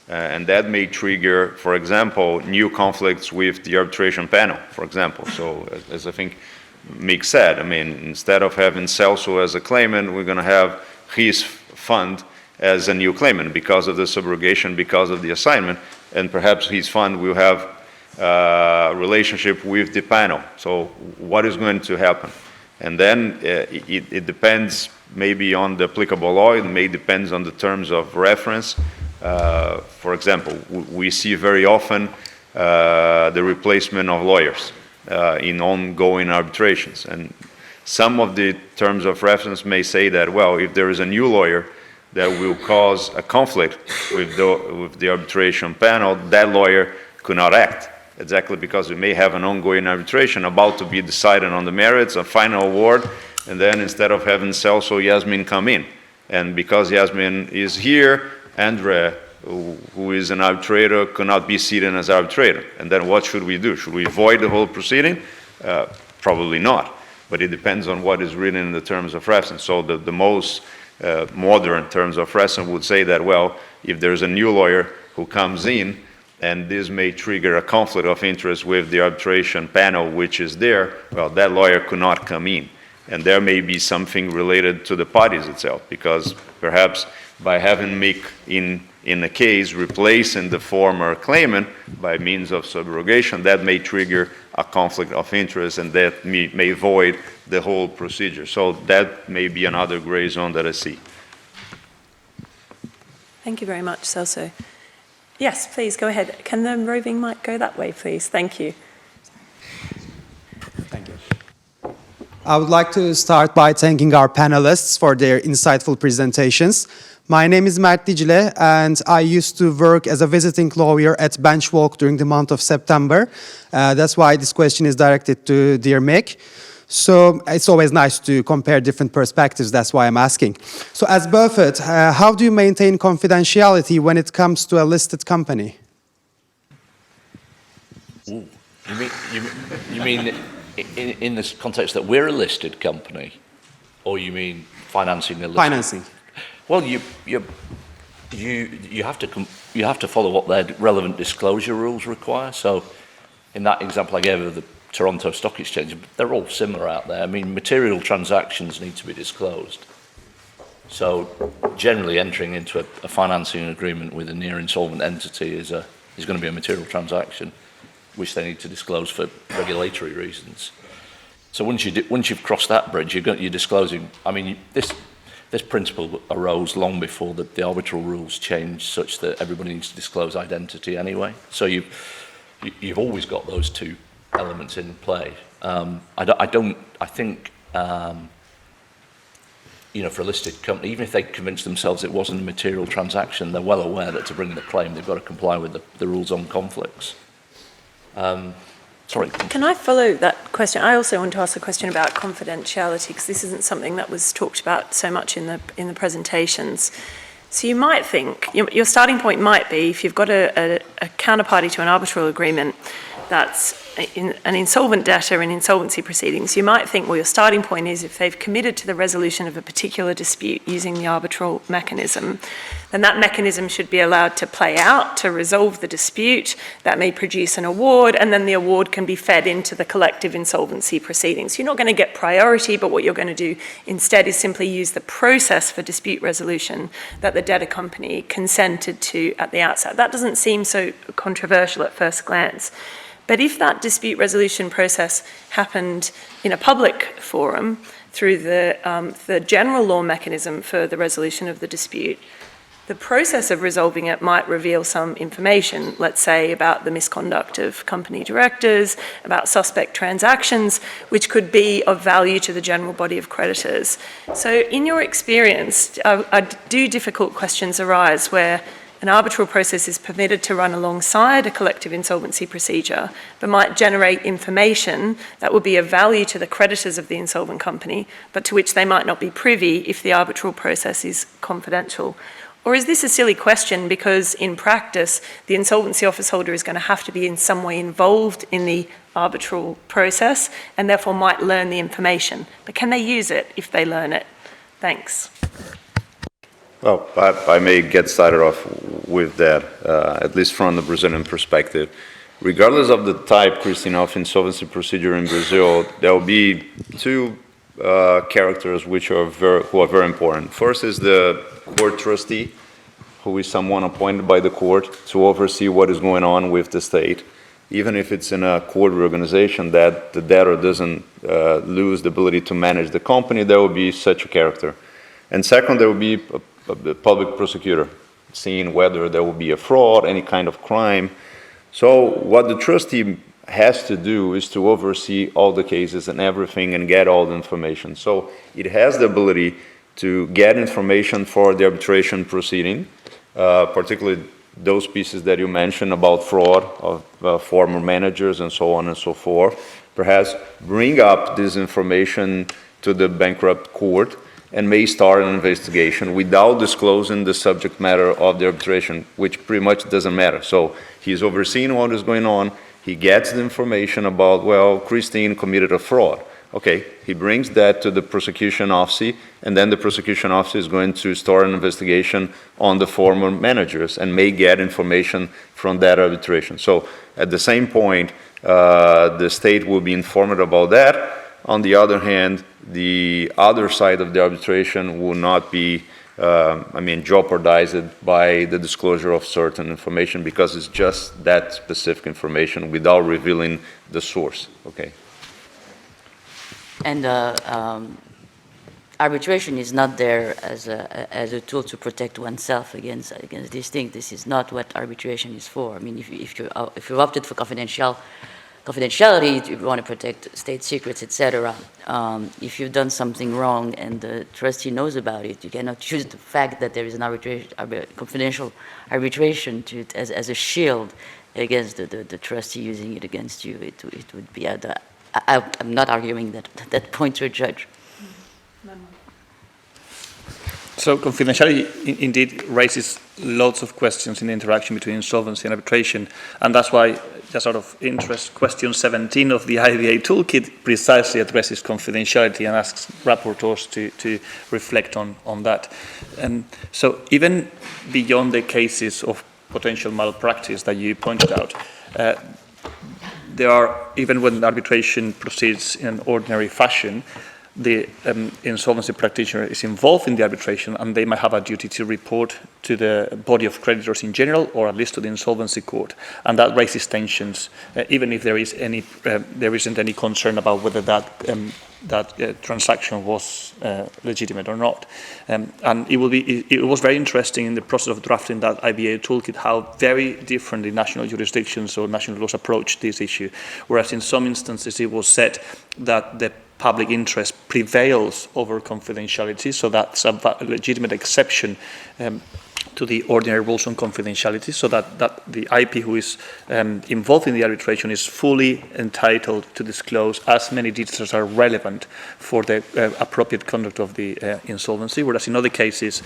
And that may trigger, for example, new conflicts with the arbitration panel, for example. So as I think Mick said, I mean, instead of having Celso as a claimant, we're going to have his fund as a new claimant because of the subrogation, because of the assignment, and perhaps his fund will have a relationship with the panel. So what is going to happen? And then it depends maybe on the applicable law, it may depend on the terms of reference. For example, we see very often the replacement of lawyers in ongoing arbitrations. And some of the terms of reference may say that, well, if there is a new lawyer that will cause a conflict with the arbitration panel, that lawyer could not act. Exactly because we may have an ongoing arbitration about to be decided on the merits, a final award, and then instead of having Celso, Yasmine come in. And because Yasmine is here, André, who is an arbitrator, cannot be seated as arbitrator. And then what should we do? Should we void the whole proceeding? Probably not. But it depends on what is written in the terms of reference. So the most modern terms of reference would say that, well, if there's a new lawyer who comes in, and this may trigger a conflict of interest with the arbitration panel, which is there, well, that lawyer could not come in. And there may be something related to the parties itself, because perhaps by having Mick in the case replacing the former claimant by means of subrogation, that may trigger a conflict of interest, and that may void the whole procedure. So that may be another gray zone that I see. Thank you very much, Celso. Yes, please go ahead. Can the roving mic go that way, please? Thank you. Thank you. I would like to start by thanking our panelists for their insightful presentations. My name is Mert Dicle, and I used to work as a visiting lawyer at Benchwalk during the month of September. That's why this question is directed to dear Mick. So it's always nice to compare different perspectives. That's why I'm asking. So as Buffett, how do you maintain confidentiality when it comes to a listed company? Ooh. You mean in this context that we're a listed company, or you mean financing a listed? Financing. Well, you have to follow what their relevant disclosure rules require. So, in that example I gave of the Toronto Stock Exchange, they're all similar out there. I mean, material transactions need to be disclosed. So, generally, entering into a financing agreement with a near insolvent entity is going to be a material transaction, which they need to disclose for regulatory reasons. So, once you've crossed that bridge, you're disclosing. I mean, this principle arose long before the arbitral rules changed, such that everybody needs to disclose identity anyway. So you've always got those two elements in play. I think for a listed company, even if they convince themselves it wasn't a material transaction, they're well aware that to bring the claim, they've got to comply with the rules on conflicts. Sorry. Can I follow that question? I also want to ask a question about confidentiality, because this isn't something that was talked about so much in the presentations. So you might think, your starting point might be, if you've got a counterparty to an arbitral agreement that's an insolvent debtor in insolvency proceedings, you might think, well, your starting point is if they've committed to the resolution of a particular dispute using the arbitral mechanism, then that mechanism should be allowed to play out to resolve the dispute. That may produce an award, and then the award can be fed into the collective insolvency proceedings. You're not going to get priority, but what you're going to do instead is simply use the process for dispute resolution that the debtor company consented to at the outset. That doesn't seem so controversial at first glance. But if that dispute resolution process happened in a public forum through the general law mechanism for the resolution of the dispute, the process of resolving it might reveal some information, let's say about the misconduct of company directors, about suspect transactions, which could be of value to the general body of creditors. So in your experience, do difficult questions arise where an arbitral process is permitted to run alongside a collective insolvency procedure, but might generate information that would be of value to the creditors of the insolvent company, but to which they might not be privy if the arbitral process is confidential? Or is this a silly question because in practice, the insolvency office holder is going to have to be in some way involved in the arbitral process and therefore might learn the information? But can they use it if they learn it? Thanks. Well, I may get started off with that, at least from the Brazilian perspective. Regardless of the type, Kristin, of insolvency procedure in Brazil, there will be two characters who are very important. First is the court trustee, who is someone appointed by the court to oversee what is going on with the state. Even if it's in a court reorganization that the debtor doesn't lose the ability to manage the company, there will be such a character. And second, there will be the public prosecutor, seeing whether there will be a fraud, any kind of crime. So what the trustee has to do is to oversee all the cases and everything and get all the information. So it has the ability to get information for the arbitration proceeding, particularly those pieces that you mentioned about fraud of former managers and so on and so forth. Perhaps bring up this information to the bankrupt court and may start an investigation without disclosing the subject matter of the arbitration, which pretty much doesn't matter. So he's overseeing what is going on. He gets the information about, well, Kristin committed a fraud. Okay, he brings that to the prosecution office, and then the prosecution office is going to start an investigation on the former managers and may get information from that arbitration. So at the same point, the state will be informed about that. On the other hand, the other side of the arbitration will not be, jeopardized by the disclosure of certain information because it's just that specific information without revealing the source. Okay. And arbitration is not there as a tool to protect oneself against these things. This is not what arbitration is for. I mean, if you opted for confidentiality, you want to protect state secrets, etc. If you've done something wrong and the trustee knows about it, you cannot use the fact that there is an confidential arbitration as a shield against the trustee using it against you. It would be I'm not arguing that point to a judge. So confidentiality indeed raises lots of questions in the interaction between insolvency and arbitration, and that's why, just out of interest, question 17 of the IBA Toolkit precisely addresses confidentiality and asks rapporteurs to reflect on that. And so even beyond the cases of potential malpractice that you pointed out, there are, even when arbitration proceeds in an ordinary fashion, the insolvency practitioner is involved in the arbitration and they might have a duty to report to the body of creditors in general or at least to the insolvency court. And that raises tensions, even if there isn't any concern about whether that transaction was legitimate or not. And it was very interesting in the process of drafting that IBA toolkit how very differently national jurisdictions or national laws approach this issue. Whereas in some instances it was said that the public interest prevails over confidentiality, so that's a legitimate exception to the ordinary rules on confidentiality, so that the IP who is involved in the arbitration is fully entitled to disclose as many details as are relevant for the appropriate conduct of the insolvency, whereas in other cases,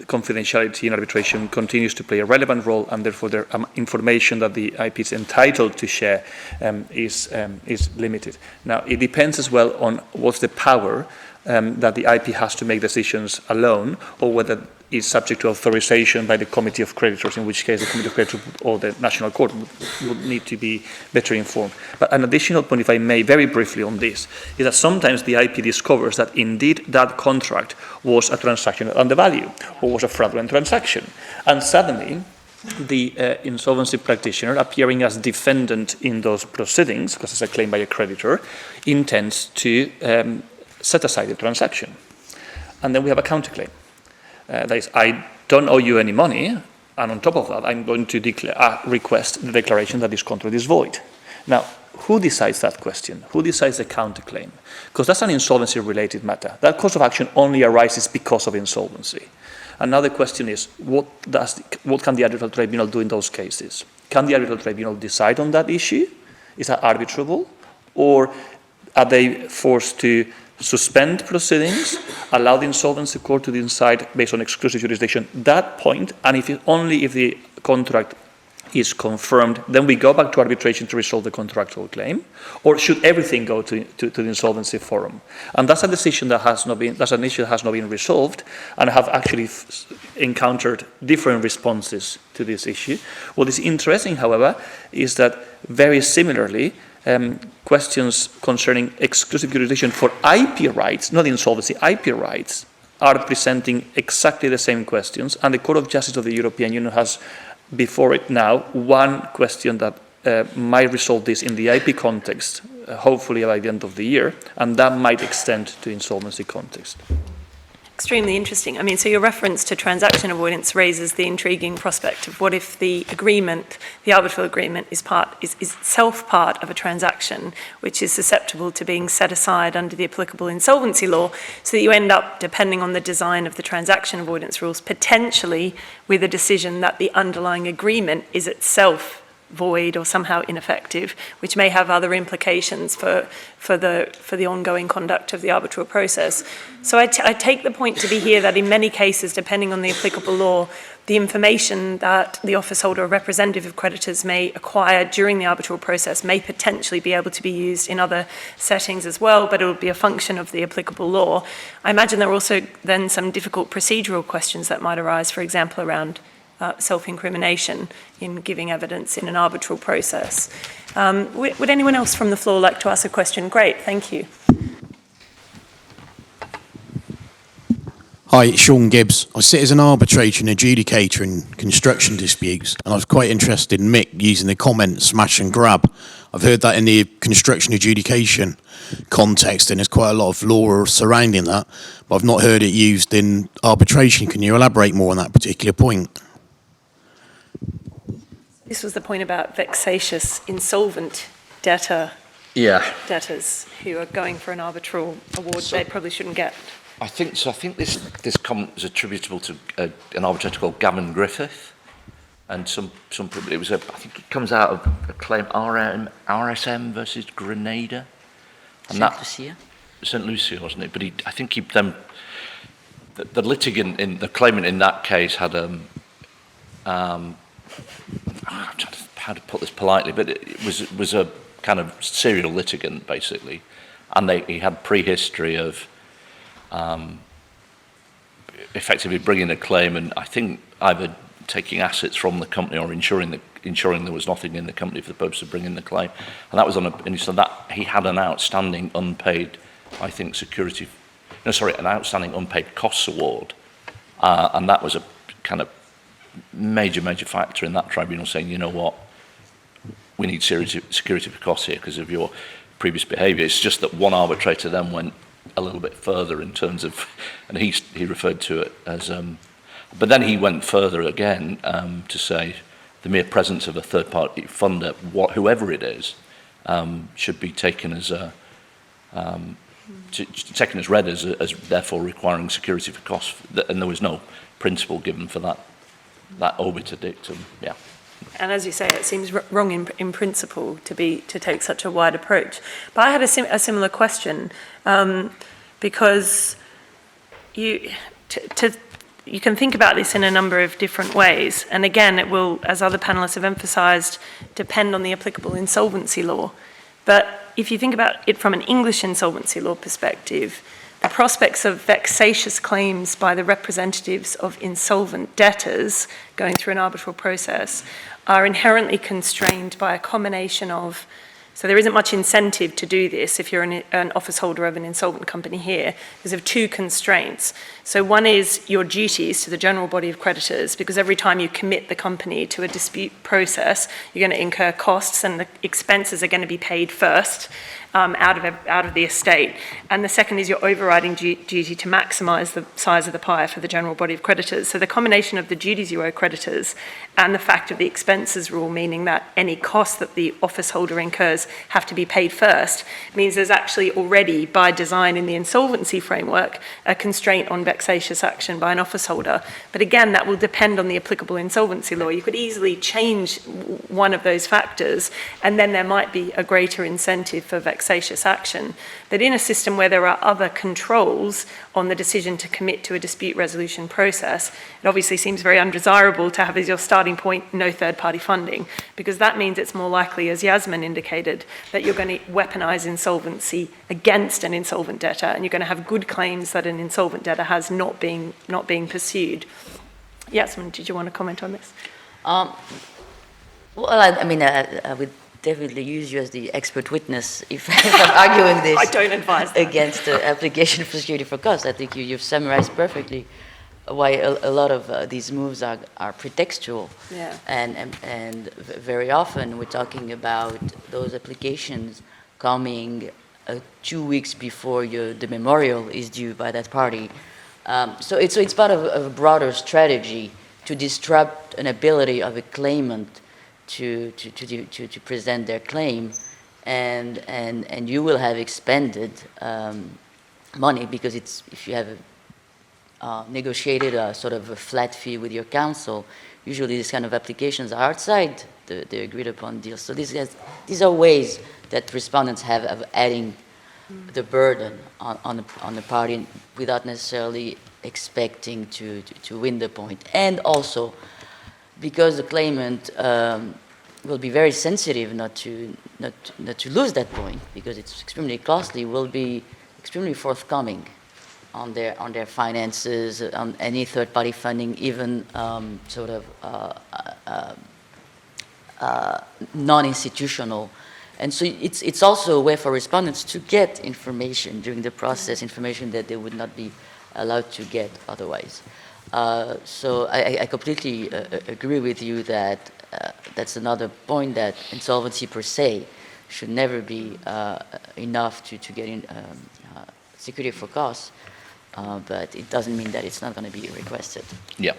confidentiality in arbitration continues to play a relevant role, and therefore the information that the IP is entitled to share is limited. Now, it depends as well on what's the power that the IP has to make decisions alone, or whether it's subject to authorization by the Committee of Creditors, in which case the Committee of Creditors or the National Court would need to be better informed. But an additional point, if I may, very briefly on this, is that sometimes the IP discovers that indeed that contract was a transaction at undervalue or was a fraudulent transaction. And suddenly, the insolvency practitioner, appearing as defendant in those proceedings, because it's a claim by a creditor, intends to set aside the transaction. And then we have a counterclaim. That is, I don't owe you any money, and on top of that, I'm going to request the declaration that this contract is void. Now, who decides that question? Who decides the counterclaim? Because that's an insolvency-related matter. That cause of action only arises because of insolvency. And now the question is, what can the arbitral tribunal do in those cases? Can the arbitral tribunal decide on that issue? Is that arbitrable? Or are they forced to suspend proceedings, allow the insolvency court to decide based on exclusive jurisdiction that point, and only if the contract is confirmed, then we go back to arbitration to resolve the contractual claim, or should everything go to the insolvency forum? And that's a decision that's an issue that has not been resolved, and I have actually encountered different responses to this issue. What is interesting, however, is that very similarly, questions concerning exclusive jurisdiction for IP rights, not insolvency, IP rights, are presenting exactly the same questions, and the Court of Justice of the European Union has before it now one question that might resolve this in the IP context, hopefully by the end of the year, and that might extend to insolvency context. Extremely interesting. I mean, so your reference to transaction avoidance raises the intriguing prospect of what if the agreement, the arbitral agreement, is itself part of a transaction which is susceptible to being set aside under the applicable insolvency law, so that you end up, depending on the design of the transaction avoidance rules, potentially with a decision that the underlying agreement is itself void or somehow ineffective, which may have other implications for the ongoing conduct of the arbitral process. So I take the point to be here that in many cases, depending on the applicable law, the information that the office holder or representative of creditors may acquire during the arbitral process may potentially be able to be used in other settings as well, but it will be a function of the applicable law. I imagine there are also then some difficult procedural questions that might arise, for example, around self-incrimination in giving evidence in an arbitral process. Would anyone else from the floor like to ask a question? Great, thank you. Hi, it's Sean Gibbs. I sit as an arbitrator and adjudicator in construction disputes, and I was quite interested in Mick using the comment smash and grab. I've heard that in the construction adjudication context, and there's quite a lot of law surrounding that, but I've not heard it used in arbitration. Can you elaborate more on that particular point? This was the point about vexatious insolvent debtors who are going for an arbitral award they probably shouldn't get. I think so. I think this comment was attributable to an arbitrator called Gavin Griffith, and some it was I think it comes out of a claim RSM versus Grenada, and Saint Lucia. Saint Lucia, wasn't it? But I think the litigant the claimant in that case had I'm trying to how to put this politely, but it was a kind of serial litigant basically, and he had prehistory of effectively bringing a claim and I think either taking assets from the company or ensuring there was nothing in the company for the purpose of bringing the claim, and that was and so that he had an outstanding unpaid, I think an outstanding unpaid costs award, and that was a kind of major factor in that tribunal saying, you know what, we need security for costs here because of your previous behaviour. It's just that one arbitrator then went a little bit further in terms of, and he referred to it as, but then he went further again to say the mere presence of a third-party funder, whoever it is, should be taken as read as therefore requiring security for costs, and there was no principle given for that obiter dictum. Yeah. And as you say, it seems wrong in principle to take such a wide approach. But I had a similar question because you can think about this in a number of different ways. And again, it will, as other panelists have emphasised, depend on the applicable insolvency law. But if you think about it from an English insolvency law perspective, the prospects of vexatious claims by the representatives of insolvent debtors going through an arbitral process are inherently constrained by a combination of, so there isn't much incentive to do this if you're an office holder of an insolvent company here, because of two constraints. So one is your duties to the general body of creditors, because every time you commit the company to a dispute process, you're going to incur costs and the expenses are going to be paid first. Out of the estate. And the second is your overriding duty to maximise the size of the pie for the general body of creditors. So the combination of the duties you owe creditors and the fact of the expenses rule, meaning that any costs that the office holder incurs have to be paid first, means there's actually already, by design in the insolvency framework, a constraint on vexatious action by an office holder. But again, that will depend on the applicable insolvency law. You could easily change one of those factors, and then there might be a greater incentive for vexatious action. that in a system where there are other controls on the decision to commit to a dispute resolution process, it obviously seems very undesirable to have as your starting point no third-party funding, because that means it's more likely, as Yasmine indicated, that you're going to weaponize insolvency against an insolvent debtor, and you're going to have good claims that an insolvent debtor has not being pursued. Yasmine, did you want to comment on this? Well, I would definitely use you as the expert witness if I'm arguing this. I don't advise that. Against the application of security for cost. I think you've summarized perfectly why a lot of these moves are pretextual. Yeah. And very often we're talking about those applications coming 2 weeks before the memorial is due by that party. So it's part of a broader strategy to disrupt an ability of a claimant to present their claim, and you will have expended money, because if you have negotiated a sort of a flat fee with your counsel, usually these kind of applications are outside the agreed upon deal. So these are ways that respondents have of adding the burden on the party without necessarily expecting to win the point. And also, because the claimant will be very sensitive not to lose that point, because it's extremely costly, will be extremely forthcoming on their finances, on any third-party funding, even sort of non-institutional. And so it's also a way for respondents to get information during the process, information that they would not be allowed to get otherwise. So I completely agree with you that that's another point, that insolvency per se should never be enough to get in security for costs, but it doesn't mean that it's not going to be requested. Yeah.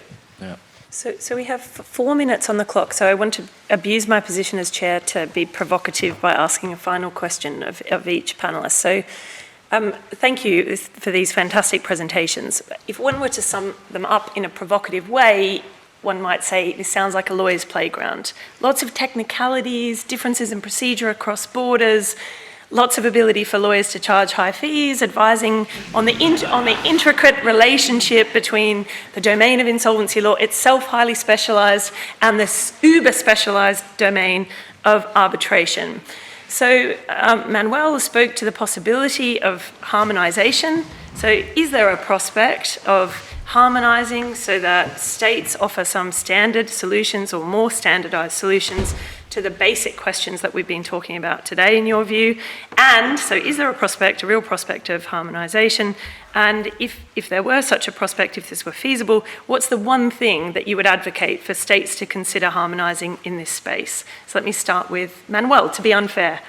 So we have 4 minutes on the clock, so I want to abuse my position as chair to be provocative by asking a final question of each panelist. So thank you for these fantastic presentations. If one were to sum them up in a provocative way, one might say this sounds like a lawyer's playground. Lots of technicalities, differences in procedure across borders, lots of ability for lawyers to charge high fees, advising on the intricate relationship between the domain of insolvency law itself, highly specialised, and the uber specialised domain of arbitration. So Manuel spoke to the possibility of harmonisation. So is there a prospect of harmonising so that states offer some standard solutions or more standardised solutions to the basic questions that we've been talking about today, in your view? And so is there a real prospect of harmonisation? And if there were such a prospect, if this were feasible, what's the one thing that you would advocate for states to consider harmonising in this space? So let me start with Manuel, to be unfair,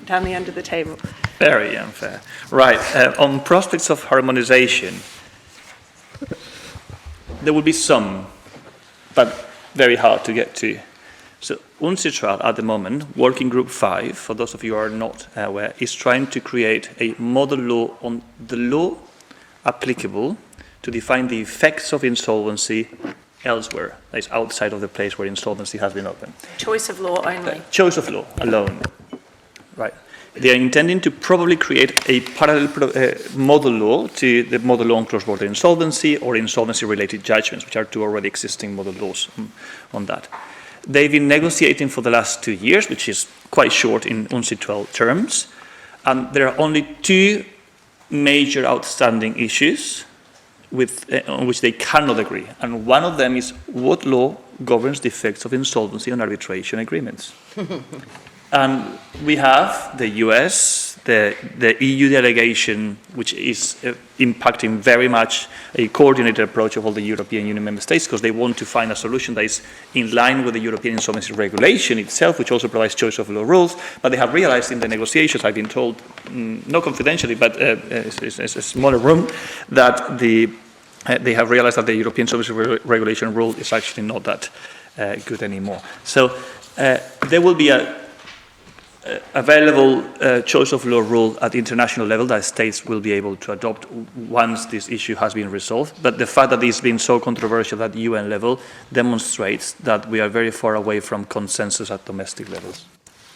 down the end of the table. Very unfair. Right. On prospects of harmonisation, there will be some, but very hard to get to. So UNCITRAL at the moment, Working Group 5, for those of you who are not aware, is trying to create a model law on the law applicable to define the effects of insolvency elsewhere, that is outside of the place where insolvency has been opened. Choice of law only. Choice of law alone. Right. They are intending to probably create a parallel model law to the model law on cross-border insolvency or insolvency-related judgments, which are two already existing model laws on that. They've been negotiating for the last 2 years, which is quite short in UNCITRAL terms, and there are only 2 major outstanding issues on which they cannot agree, and one of them is what law governs the effects of insolvency on arbitration agreements. And we have the US, the EU delegation, which is impacting very much a coordinated approach of all the European Union member states, because they want to find a solution that is in line with the European insolvency regulation itself, which also provides choice of law rules. But they have realized in the negotiations, I've been told, not confidentially, but it's a smaller room, that they have realized that the European insolvency regulation rule is actually not that good anymore. So there will be a available choice of law rule at the international level that states will be able to adopt once this issue has been resolved. But the fact that it's been so controversial at the UN level demonstrates that we are very far away from consensus at domestic levels.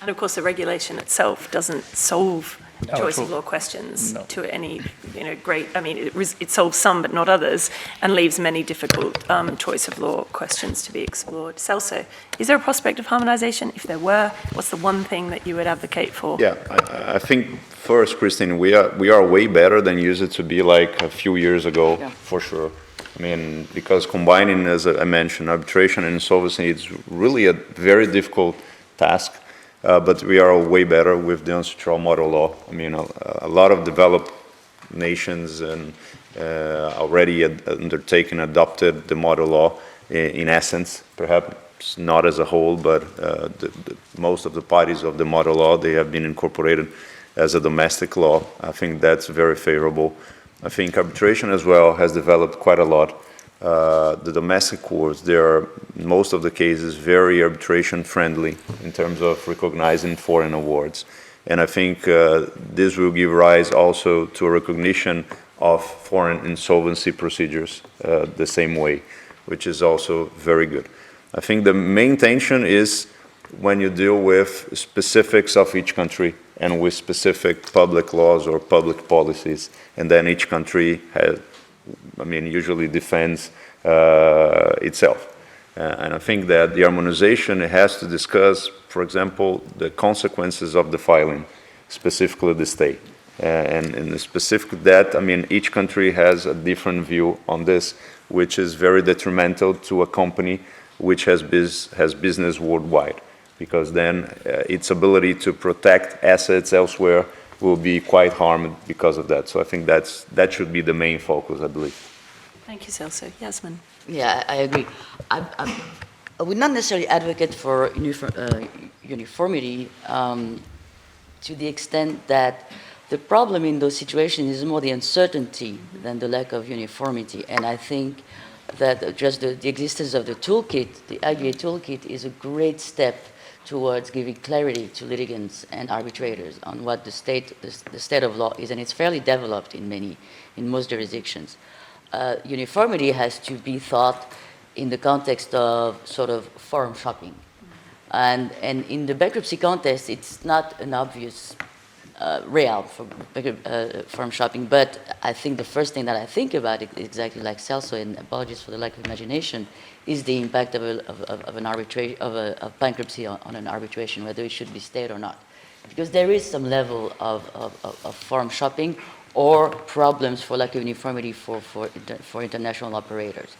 And of course, the regulation itself doesn't solve choice of law questions to any, great, I mean, it solves some but not others, and leaves many difficult choice of law questions to be explored. Celso, is there a prospect of harmonisation? If there were, what's the one thing that you would advocate for? Yeah, I think first, Kristin, we are way better than used to be like a few years ago, for sure. I mean, because combining, as I mentioned, arbitration and insolvency, it's really a very difficult task. But we are way better with the ancestral model law. I mean, a lot of developed nations and already adopted the model law in essence, perhaps not as a whole, but most of the parties of the model law, they have been incorporated as a domestic law. I think that's very favorable. I think arbitration as well has developed quite a lot. The domestic courts, they are, in most of the cases, very arbitration friendly in terms of recognizing foreign awards. And I think this will give rise also to a recognition of foreign insolvency procedures the same way, which is also very good. I think the main tension is when you deal with specifics of each country and with specific public laws or public policies, and then each country has, usually defends itself. And I think that the harmonization has to discuss, for example, the consequences of the filing, specifically the stay. And in the specific that, each country has a different view on this, which is very detrimental to a company which has business worldwide, because then its ability to protect assets elsewhere will be quite harmed because of that. So I think that should be the main focus, I believe. Thank you, Celso. Yasmine. Yeah, I agree. I would not necessarily advocate for uniformity to the extent that the problem in those situations is more the uncertainty than the lack of uniformity. And I think that just the existence of the toolkit, the IBA Toolkit, is a great step towards giving clarity to litigants and arbitrators on what the state of law is, and it's fairly developed in most jurisdictions. Uniformity has to be thought in the context of sort of forum shopping, and in the bankruptcy context, it's not an obvious realm for forum shopping. But I think the first thing that I think about, exactly like Celso, and apologies for the lack of imagination, is the impact of bankruptcy on an arbitration, whether it should be stayed or not, because there is some level of forum shopping or problems for lack of uniformity for international operators.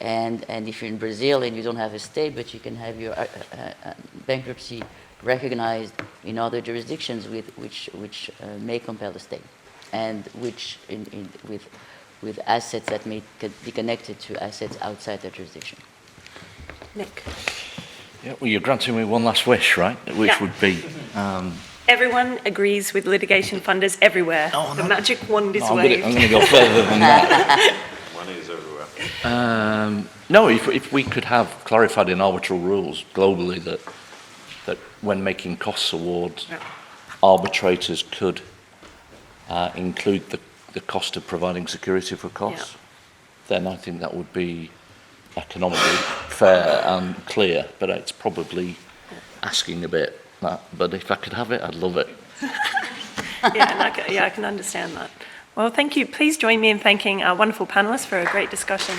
And if you're in Brazil and you don't have a stay, but you can have your bankruptcy recognized in other jurisdictions which may compel the stay, and which with assets that may be connected to assets outside their jurisdiction. Nick. Yeah, well, you're granting me one last wish, right? Which would be... Everyone agrees with litigation funders everywhere. The magic wand is waved. I'm going to go further than that. Money is everywhere. No, if we could have clarified in arbitral rules globally that when making costs awards, arbitrators could include the cost of providing security for costs, then I think that would be economically fair and clear, but it's probably asking a bit that. But if I could have it, I'd love it. I can understand that. Well, thank you. Please join me in thanking our wonderful panelists for a great discussion.